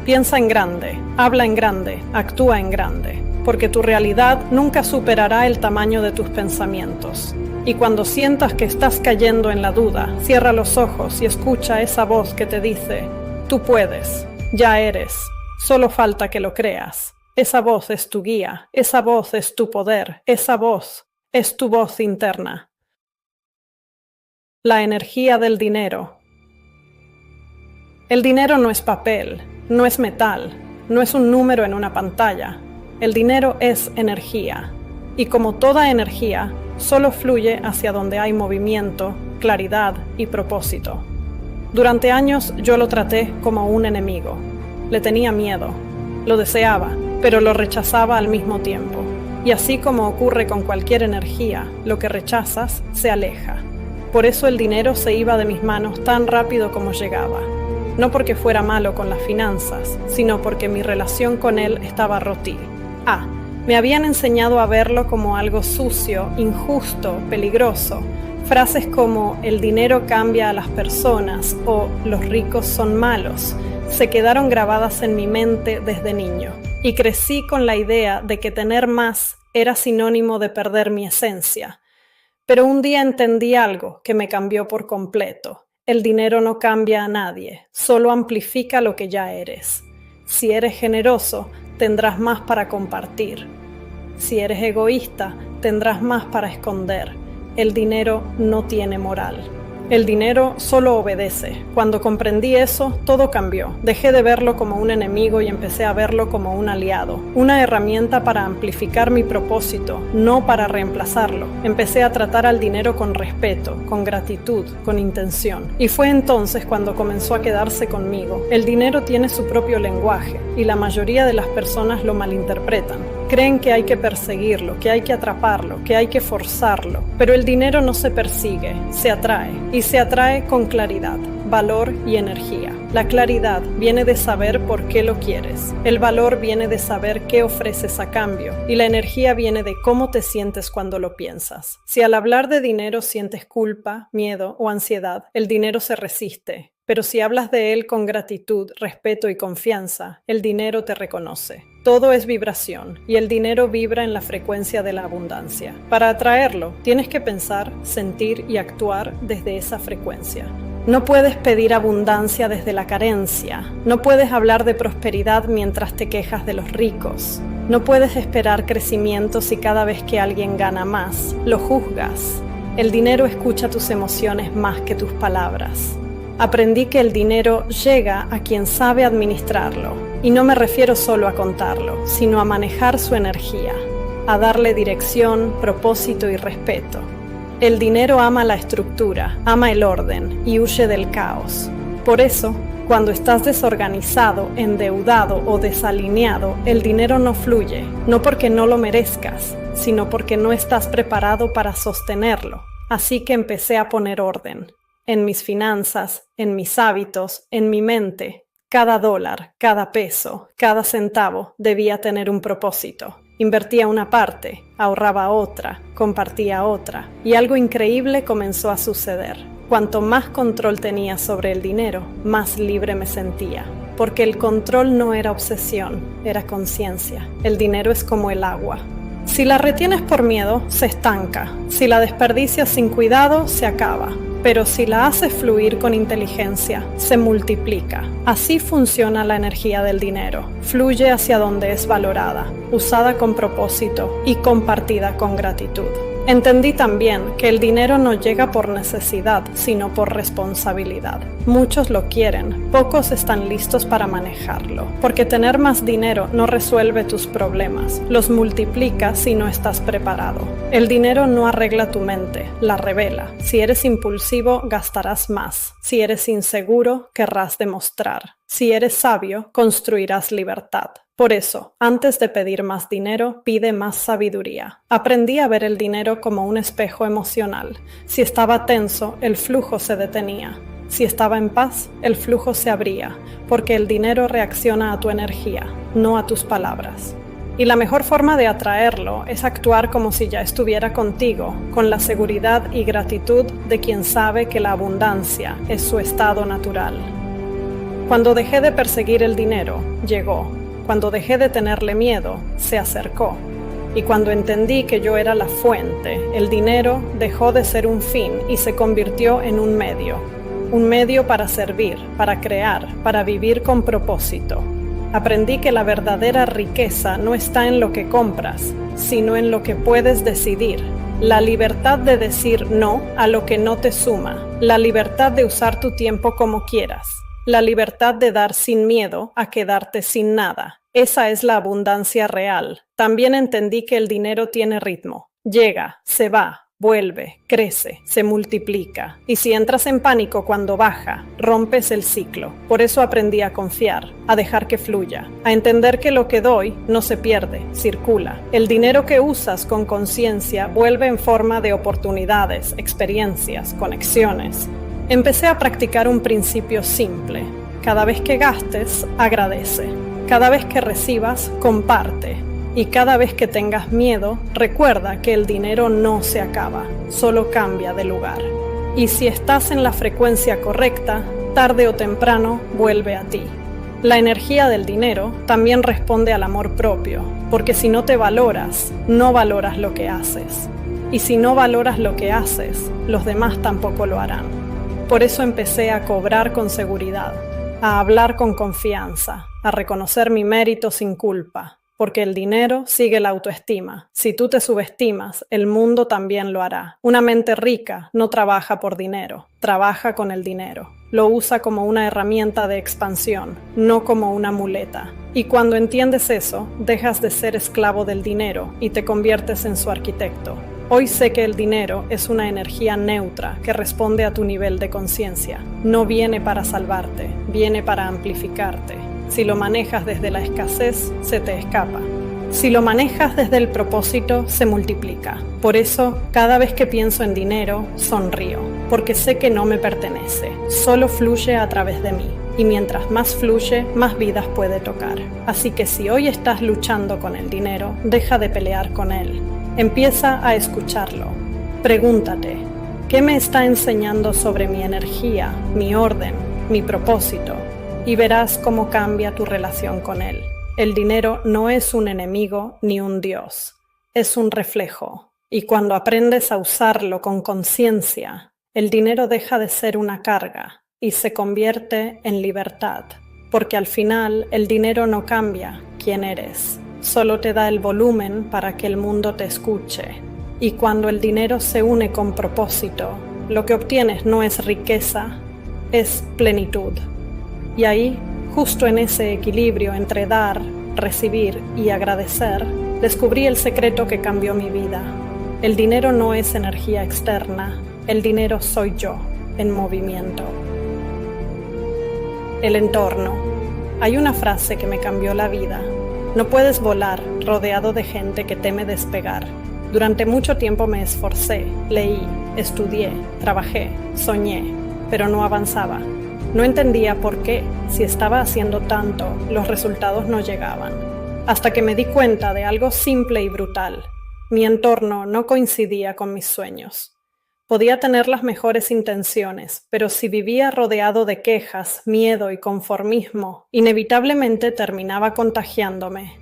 Piensa en grande, habla en grande, actúa en grande. Porque tu realidad nunca superará el tamaño de tus pensamientos. Y cuando sientas que estás cayendo en la duda, cierra los ojos y escucha esa voz que te dice, tú puedes, ya eres, solo falta que lo creas. Esa voz es tu guía, esa voz es tu poder, esa voz es tu voz interna. La energía del dinero. El dinero no es papel, no es metal, no es un número en una pantalla. El dinero es energía, y como toda energía, solo fluye hacia donde hay movimiento, claridad y propósito. Durante años yo lo traté como un enemigo. Le tenía miedo, lo deseaba, pero lo rechazaba al mismo tiempo. Y así como ocurre con cualquier energía, lo que rechazas se aleja. Por eso el dinero se iba de mis manos tan rápido como llegaba. No porque fuera malo con las finanzas, sino porque mi relación con él estaba rota. Me habían enseñado a verlo como algo sucio, injusto, peligroso. Frases como el dinero cambia a las personas o los ricos son malos se quedaron grabadas en mi mente desde niño. Y crecí con la idea de que tener más era sinónimo de perder mi esencia. Pero un día entendí algo que me cambió por completo. El dinero no cambia a nadie, solo amplifica lo que ya eres. Si eres generoso, tendrás más para compartir. Si eres egoísta, tendrás más para esconder. El dinero no tiene moral. El dinero solo obedece. Cuando comprendí eso, todo cambió. Dejé de verlo como un enemigo y empecé a verlo como un aliado. Una herramienta para amplificar mi propósito, no para reemplazarlo. Empecé a tratar al dinero con respeto, con gratitud, con intención. Y fue entonces cuando comenzó a quedarse conmigo. El dinero tiene su propio lenguaje y la mayoría de las personas lo malinterpretan. Creen que hay que perseguirlo, que hay que atraparlo, que hay que forzarlo. Pero el dinero no se persigue, se atrae. Y se atrae con claridad, valor y energía. La claridad viene de saber por qué lo quieres. El valor viene de saber qué ofreces a cambio. Y la energía viene de cómo te sientes cuando lo piensas. Si al hablar de dinero sientes culpa, miedo o ansiedad, el dinero se resiste. Pero si hablas de él con gratitud, respeto y confianza, el dinero te reconoce. Todo es vibración y el dinero vibra en la frecuencia de la abundancia. Para atraerlo, tienes que pensar, sentir y actuar desde esa frecuencia. No puedes pedir abundancia desde la carencia. No puedes hablar de prosperidad mientras te quejas de los ricos. No puedes esperar crecimiento si cada vez que alguien gana más, lo juzgas. El dinero escucha tus emociones más que tus palabras. Aprendí que el dinero llega a quien sabe administrarlo, y no me refiero solo a contarlo, sino a manejar su energía, a darle dirección, propósito y respeto. El dinero ama la estructura, ama el orden y huye del caos. Por eso, cuando estás desorganizado, endeudado o desalineado, el dinero no fluye, no porque no lo merezcas, sino porque no estás preparado para sostenerlo. Así que empecé a poner orden. En mis finanzas, en mis hábitos, en mi mente. Cada dólar, cada peso, cada centavo debía tener un propósito. Invertía una parte, ahorraba otra, compartía otra, y algo increíble comenzó a suceder. Cuanto más control tenía sobre el dinero, más libre me sentía. Porque el control no era obsesión, era conciencia. El dinero es como el agua. Si la retienes por miedo, se estanca. Si la desperdicias sin cuidado, se acaba. Pero si la haces fluir con inteligencia, se multiplica. Así funciona la energía del dinero. Fluye hacia donde es valorada, usada con propósito y compartida con gratitud. Entendí también que el dinero no llega por necesidad, sino por responsabilidad. Muchos lo quieren, pocos están listos para manejarlo, porque tener más dinero no resuelve tus problemas, los multiplica si no estás preparado. El dinero no arregla tu mente, la revela. Si eres impulsivo, gastarás más. Si eres inseguro, querrás demostrar. Si eres sabio, construirás libertad. Por eso, antes de pedir más dinero, pide más sabiduría. Aprendí a ver el dinero como un espejo emocional. Si estaba tenso, el flujo se detenía. Si estaba en paz, el flujo se abría, porque el dinero reacciona a tu energía, no a tus palabras. Y la mejor forma de atraerlo es actuar como si ya estuviera contigo, con la seguridad y gratitud de quien sabe que la abundancia es su estado natural. Cuando dejé de perseguir el dinero, llegó. Cuando dejé de tenerle miedo, se acercó. Y cuando entendí que yo era la fuente, el dinero dejó de ser un fin y se convirtió en un medio. Un medio para servir, para crear, para vivir con propósito. Aprendí que la verdadera riqueza no está en lo que compras, sino en lo que puedes decidir. La libertad de decir no a lo que no te suma. La libertad de usar tu tiempo como quieras. La libertad de dar sin miedo a quedarte sin nada. Esa es la abundancia real. También entendí que el dinero tiene ritmo. Llega, se va, vuelve, crece, se multiplica. Y si entras en pánico cuando baja, rompes el ciclo. Por eso aprendí a confiar, a dejar que fluya, a entender que lo que doy no se pierde, circula. El dinero que usas con conciencia vuelve en forma de oportunidades, experiencias, conexiones. Empecé a practicar un principio simple. Cada vez que gastes, agradece. Cada vez que recibas, comparte. Y cada vez que tengas miedo, recuerda que el dinero no se acaba, solo cambia de lugar. Y si estás en la frecuencia correcta, tarde o temprano vuelve a ti. La energía del dinero también responde al amor propio, porque si no te valoras, no valoras lo que haces. Y si no valoras lo que haces, los demás tampoco lo harán. Por eso empecé a cobrar con seguridad, a hablar con confianza, a reconocer mi mérito sin culpa, porque el dinero sigue la autoestima. Si tú te subestimas, el mundo también lo hará. Una mente rica no trabaja por dinero, trabaja con el dinero. Lo usa como una herramienta de expansión, no como una muleta. Y cuando entiendes eso, dejas de ser esclavo del dinero y te conviertes en su arquitecto. Hoy sé que el dinero es una energía neutra que responde a tu nivel de conciencia. No viene para salvarte, viene para amplificarte. Si lo manejas desde la escasez, se te escapa. Si lo manejas desde el propósito, se multiplica. Por eso, cada vez que pienso en dinero, sonrío, porque sé que no me pertenece, solo fluye a través de mí. Y mientras más fluye, más vidas puede tocar. Así que si hoy estás luchando con el dinero, deja de pelear con él. Empieza a escucharlo. Pregúntate, ¿qué me está enseñando sobre mi energía, mi orden, mi propósito? Y verás cómo cambia tu relación con él. El dinero no es un enemigo ni un dios, es un reflejo. Y cuando aprendes a usarlo con conciencia, el dinero deja de ser una carga y se convierte en libertad. Porque al final el dinero no cambia quién eres. Solo te da el volumen para que el mundo te escuche. Y cuando el dinero se une con propósito, lo que obtienes no es riqueza, es plenitud. Y ahí, justo en ese equilibrio entre dar, recibir y agradecer, descubrí el secreto que cambió mi vida. El dinero no es energía externa, el dinero soy yo, en movimiento. El entorno. Hay una frase que me cambió la vida. No puedes volar rodeado de gente que teme despegar. Durante mucho tiempo me esforcé, leí, estudié, trabajé, soñé, pero no avanzaba. No entendía por qué, si estaba haciendo tanto, los resultados no llegaban. Hasta que me di cuenta de algo simple y brutal. Mi entorno no coincidía con mis sueños. Podía tener las mejores intenciones, pero si vivía rodeado de quejas, miedo y conformismo, inevitablemente terminaba contagiándome.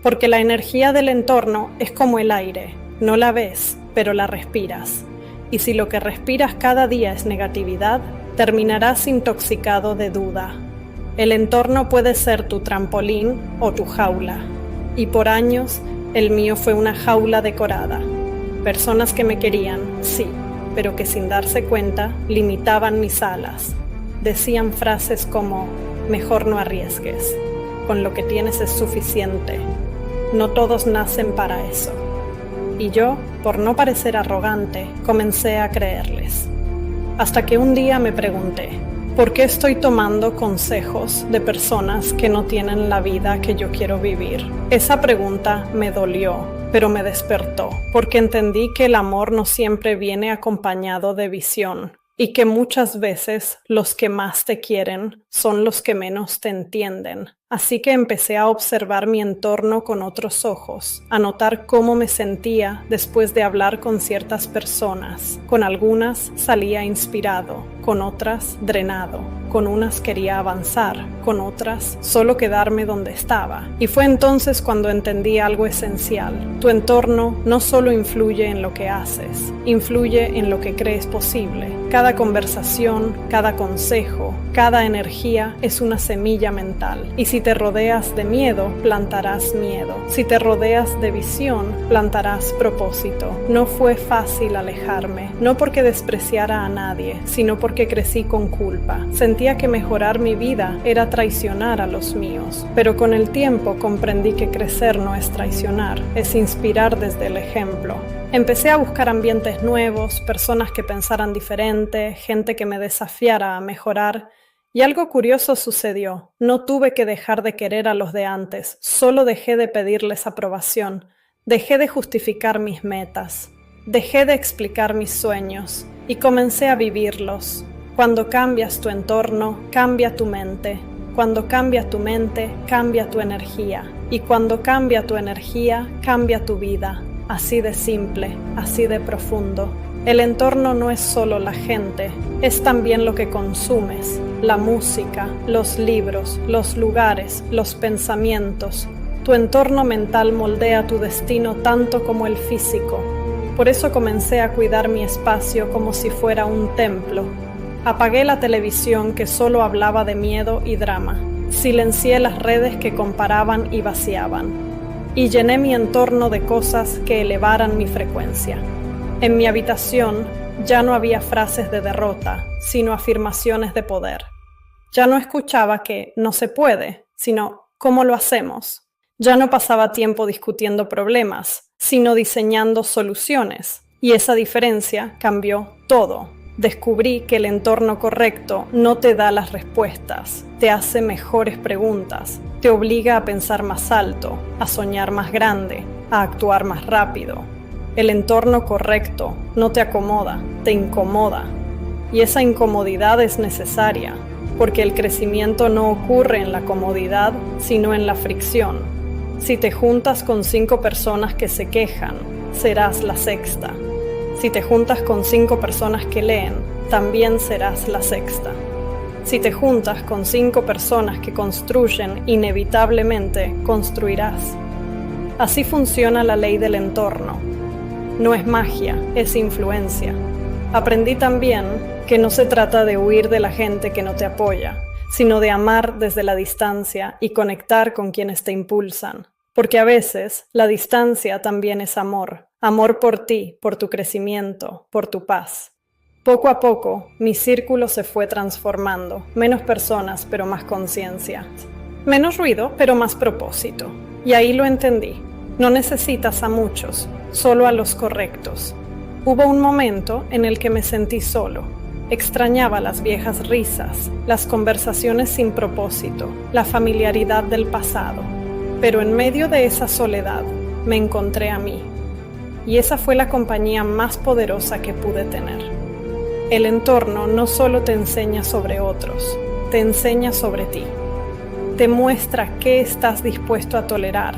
Porque la energía del entorno es como el aire, no la ves, pero la respiras. Y si lo que respiras cada día es negatividad, terminarás intoxicado de duda. El entorno puede ser tu trampolín o tu jaula. Y por años, el mío fue una jaula decorada. Personas que me querían, sí, pero que sin darse cuenta limitaban mis alas. Decían frases como, mejor no arriesgues, con lo que tienes es suficiente. No todos nacen para eso. Y yo, por no parecer arrogante, comencé a creerles. Hasta que un día me pregunté, ¿por qué estoy tomando consejos de personas que no tienen la vida que yo quiero vivir? Esa pregunta me dolió, pero me despertó, porque entendí que el amor no siempre viene acompañado de visión, y que muchas veces los que más te quieren son los que menos te entienden. Así que empecé a observar mi entorno con otros ojos, a notar cómo me sentía después de hablar con ciertas personas. Con algunas salía inspirado, con otras drenado, con unas quería avanzar, con otras solo quedarme donde estaba. Y fue entonces cuando entendí algo esencial. Tu entorno no solo influye en lo que haces, influye en lo que crees posible. Cada conversación, cada consejo, cada energía es una semilla mental. Y si te rodeas de miedo, plantarás miedo. Si te rodeas de visión, plantarás propósito. No fue fácil alejarme, no porque despreciara a nadie, sino porque crecí con culpa. Sentía que mejorar mi vida era traicionar a los míos. Pero con el tiempo comprendí que crecer no es traicionar, es inspirar desde el ejemplo. Empecé a buscar ambientes nuevos, personas que pensaran diferente, gente que me desafiara a mejorar. Y algo curioso sucedió. No tuve que dejar de querer a los de antes, solo dejé de pedirles aprobación, dejé de justificar mis metas, dejé de explicar mis sueños y comencé a vivirlos. Cuando cambias tu entorno, cambia tu mente. Cuando cambia tu mente, cambia tu energía. Y cuando cambia tu energía, cambia tu vida. Así de simple, así de profundo. El entorno no es solo la gente, es también lo que consumes, la música, los libros, los lugares, los pensamientos. Tu entorno mental moldea tu destino tanto como el físico. Por eso comencé a cuidar mi espacio como si fuera un templo. Apagué la televisión que solo hablaba de miedo y drama. Silencié las redes que comparaban y vaciaban. Y llené mi entorno de cosas que elevaran mi frecuencia. En mi habitación ya no había frases de derrota, sino afirmaciones de poder. Ya no escuchaba que no se puede, sino ¿cómo lo hacemos? Ya no pasaba tiempo discutiendo problemas, sino diseñando soluciones. Y esa diferencia cambió todo. Descubrí que el entorno correcto no te da las respuestas, te hace mejores preguntas, te obliga a pensar más alto, a soñar más grande, a actuar más rápido. El entorno correcto no te acomoda, te incomoda. Y esa incomodidad es necesaria, porque el crecimiento no ocurre en la comodidad, sino en la fricción. Si te juntas con 5 personas que se quejan, serás la sexta. Si te juntas con 5 personas que leen, también serás la sexta. Si te juntas con 5 personas que construyen, inevitablemente construirás. Así funciona la ley del entorno. No es magia, es influencia. Aprendí también que no se trata de huir de la gente que no te apoya, sino de amar desde la distancia y conectar con quienes te impulsan. Porque a veces la distancia también es amor. Amor por ti, por tu crecimiento, por tu paz. Poco a poco, mi círculo se fue transformando. Menos personas, pero más conciencia. Menos ruido, pero más propósito. Y ahí lo entendí. No necesitas a muchos, solo a los correctos. Hubo un momento en el que me sentí solo. Extrañaba las viejas risas, las conversaciones sin propósito, la familiaridad del pasado. Pero en medio de esa soledad, me encontré a mí. Y esa fue la compañía más poderosa que pude tener. El entorno no solo te enseña sobre otros, te enseña sobre ti. Te muestra qué estás dispuesto a tolerar,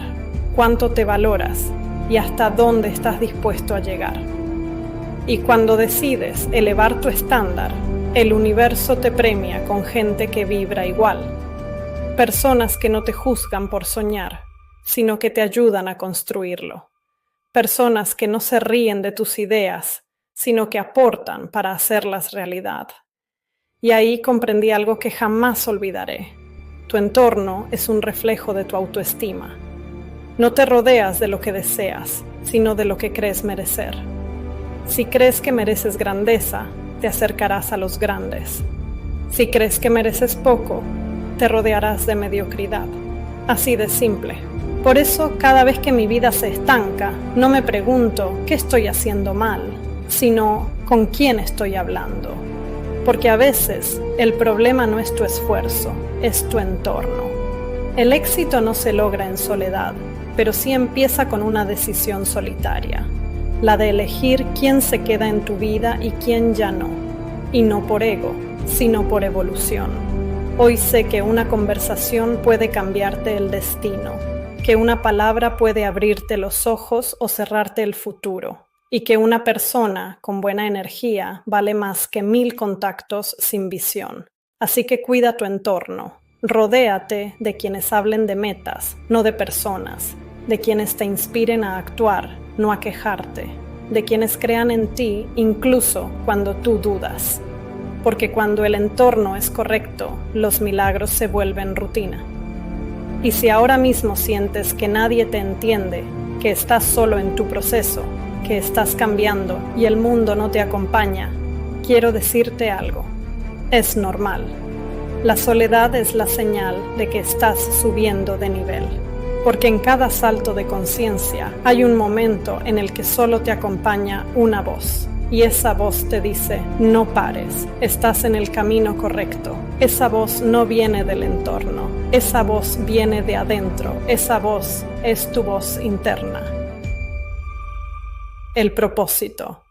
cuánto te valoras y hasta dónde estás dispuesto a llegar. Y cuando decides elevar tu estándar, el universo te premia con gente que vibra igual. Personas que no te juzgan por soñar, sino que te ayudan a construirlo. Personas que no se ríen de tus ideas, sino que aportan para hacerlas realidad. Y ahí comprendí algo que jamás olvidaré. Tu entorno es un reflejo de tu autoestima. No te rodeas de lo que deseas, sino de lo que crees merecer. Si crees que mereces grandeza, te acercarás a los grandes. Si crees que mereces poco, te rodearás de mediocridad. Así de simple. Por eso, cada vez que mi vida se estanca, no me pregunto qué estoy haciendo mal, sino con quién estoy hablando. Porque a veces el problema no es tu esfuerzo, es tu entorno. El éxito no se logra en soledad, pero sí empieza con una decisión solitaria. La de elegir quién se queda en tu vida y quién ya no. Y no por ego, sino por evolución. Hoy sé que una conversación puede cambiarte el destino, que una palabra puede abrirte los ojos o cerrarte el futuro, y que una persona con buena energía vale más que 1000 contactos sin visión. Así que cuida tu entorno. Rodéate de quienes hablen de metas, no de personas, de quienes te inspiren a actuar, no a quejarte, de quienes crean en ti incluso cuando tú dudas. Porque cuando el entorno es correcto, los milagros se vuelven rutina. Y si ahora mismo sientes que nadie te entiende, que estás solo en tu proceso, que estás cambiando y el mundo no te acompaña, quiero decirte algo. Es normal. La soledad es la señal de que estás subiendo de nivel. Porque en cada salto de conciencia hay un momento en el que solo te acompaña una voz. Y esa voz te dice, no pares, estás en el camino correcto. Esa voz no viene del entorno, esa voz viene de adentro, esa voz es tu voz interna. El propósito.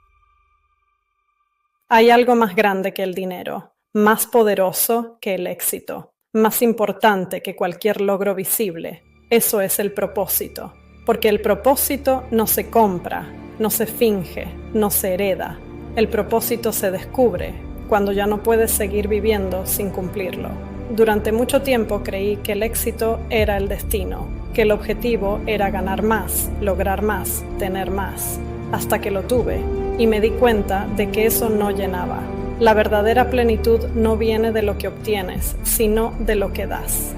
Hay algo más grande que el dinero, más poderoso que el éxito, más importante que cualquier logro visible. Eso es el propósito, porque el propósito no se compra, no se finge, no se hereda. El propósito se descubre cuando ya no puedes seguir viviendo sin cumplirlo. Durante mucho tiempo creí que el éxito era el destino, que el objetivo era ganar más, lograr más, tener más, hasta que lo tuve y me di cuenta de que eso no llenaba. La verdadera plenitud no viene de lo que obtienes, sino de lo que das.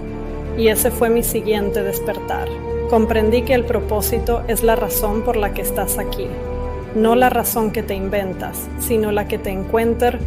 Y ese fue mi siguiente despertar. Comprendí que el propósito es la razón por la que estás aquí. No la razón que te inventas, sino la que te encuentra.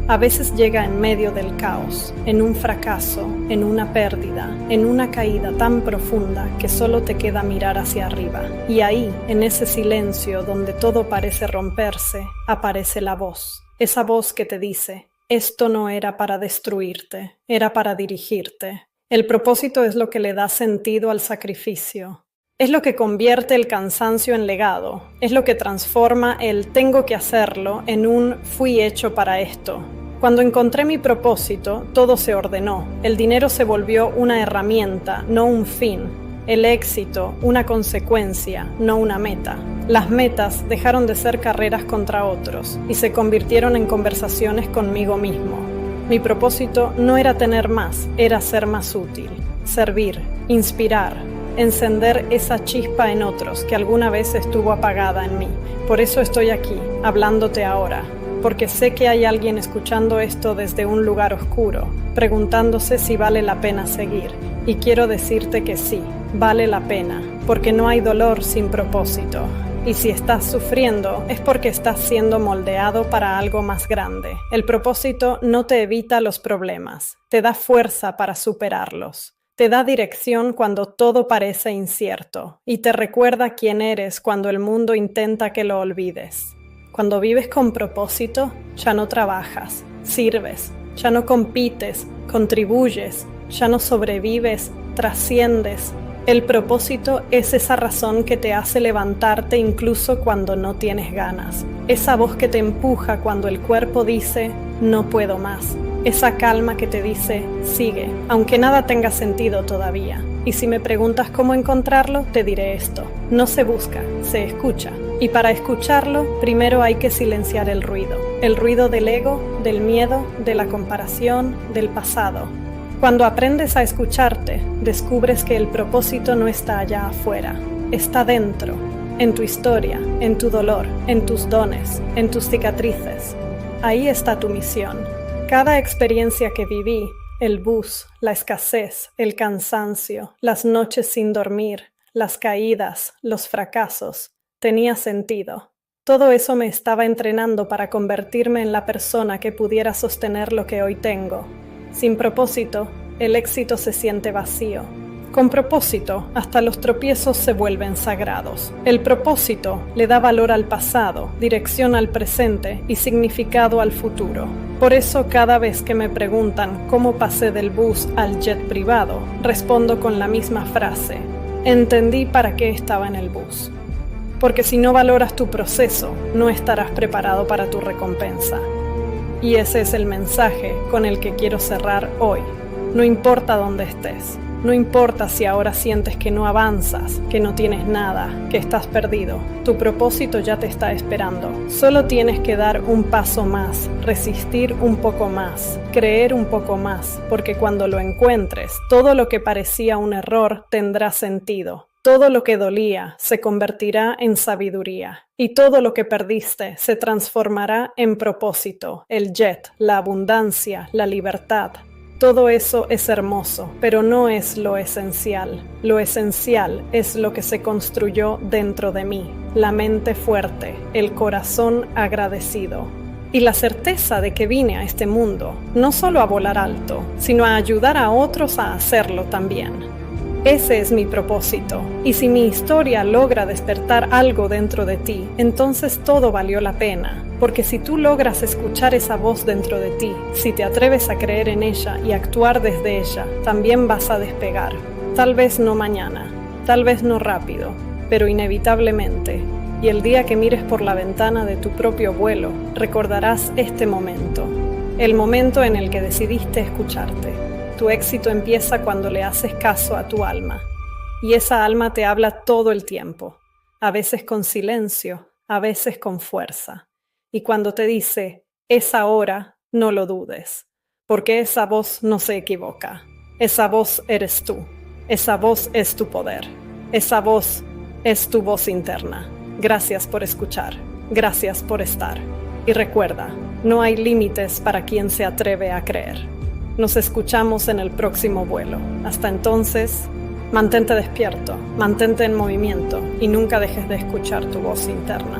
A veces llega en medio del caos, en un fracaso, en una pérdida, en una caída tan profunda que solo te queda mirar hacia arriba. Y ahí, en ese silencio donde todo parece romperse, aparece la voz. Esa voz que te dice, esto no era para destruirte, era para dirigirte. El propósito es lo que le da sentido al sacrificio. Es lo que convierte el cansancio en legado. Es lo que transforma el tengo que hacerlo en un fui hecho para esto. Cuando encontré mi propósito, todo se ordenó. El dinero se volvió una herramienta, no un fin. El éxito, una consecuencia, no una meta. Las metas dejaron de ser carreras contra otros y se convirtieron en conversaciones conmigo mismo. Mi propósito no era tener más, era ser más útil, servir, inspirar, encender esa chispa en otros que alguna vez estuvo apagada en mí. Por eso estoy aquí, hablándote ahora, porque sé que hay alguien escuchando esto desde un lugar oscuro, preguntándose si vale la pena seguir. Y quiero decirte que sí, vale la pena, porque no hay dolor sin propósito. Y si estás sufriendo, es porque estás siendo moldeado para algo más grande. El propósito no te evita los problemas, te da fuerza para superarlos. Te da dirección cuando todo parece incierto y te recuerda quién eres cuando el mundo intenta que lo olvides. Cuando vives con propósito, ya no trabajas, sirves, ya no compites, contribuyes, ya no sobrevives, trasciendes. El propósito es esa razón que te hace levantarte incluso cuando no tienes ganas. Esa voz que te empuja cuando el cuerpo dice, no puedo más. Esa calma que te dice, sigue, aunque nada tenga sentido todavía. Y si me preguntas cómo encontrarlo, te diré esto. No se busca, se escucha. Y para escucharlo, primero hay que silenciar el ruido. El ruido del ego, del miedo, de la comparación, del pasado. Cuando aprendes a escucharte, descubres que el propósito no está allá afuera, está dentro, en tu historia, en tu dolor, en tus dones, en tus cicatrices. Ahí está tu misión. Cada experiencia que viví, el bus, la escasez, el cansancio, las noches sin dormir, las caídas, los fracasos, tenía sentido. Todo eso me estaba entrenando para convertirme en la persona que pudiera sostener lo que hoy tengo. Sin propósito, el éxito se siente vacío. Con propósito, hasta los tropiezos se vuelven sagrados. El propósito le da valor al pasado, dirección al presente y significado al futuro. Por eso cada vez que me preguntan cómo pasé del bus al jet privado, respondo con la misma frase: entendí para qué estaba en el bus. Porque si no valoras tu proceso, no estarás preparado para tu recompensa. Y ese es el mensaje con el que quiero cerrar hoy. No importa dónde estés, no importa si ahora sientes que no avanzas, que no tienes nada, que estás perdido. Tu propósito ya te está esperando. Solo tienes que dar un paso más, resistir un poco más, creer un poco más, porque cuando lo encuentres, todo lo que parecía un error tendrá sentido. Todo lo que dolía se convertirá en sabiduría y todo lo que perdiste se transformará en propósito, el jet, la abundancia, la libertad. Todo eso es hermoso, pero no es lo esencial. Lo esencial es lo que se construyó dentro de mí, la mente fuerte, el corazón agradecido. Y la certeza de que vine a este mundo, no solo a volar alto, sino a ayudar a otros a hacerlo también. Ese es mi propósito, y si mi historia logra despertar algo dentro de ti, entonces todo valió la pena, porque si tú logras escuchar esa voz dentro de ti, si te atreves a creer en ella y actuar desde ella, también vas a despegar. Tal vez no mañana, tal vez no rápido, pero inevitablemente. Y el día que mires por la ventana de tu propio vuelo, recordarás este momento, el momento en el que decidiste escucharte. Tu éxito empieza cuando le haces caso a tu alma. Y esa alma te habla todo el tiempo, a veces con silencio, a veces con fuerza. Y cuando te dice, es ahora, no lo dudes, porque esa voz no se equivoca. Esa voz eres tú. Esa voz es tu poder. Esa voz es tu voz interna. Gracias por escuchar. Gracias por estar. Y recuerda, no hay límites para quien se atreve a creer. Nos escuchamos en el próximo vuelo. Hasta entonces, mantente despierto, mantente en movimiento y nunca dejes de escuchar tu voz interna.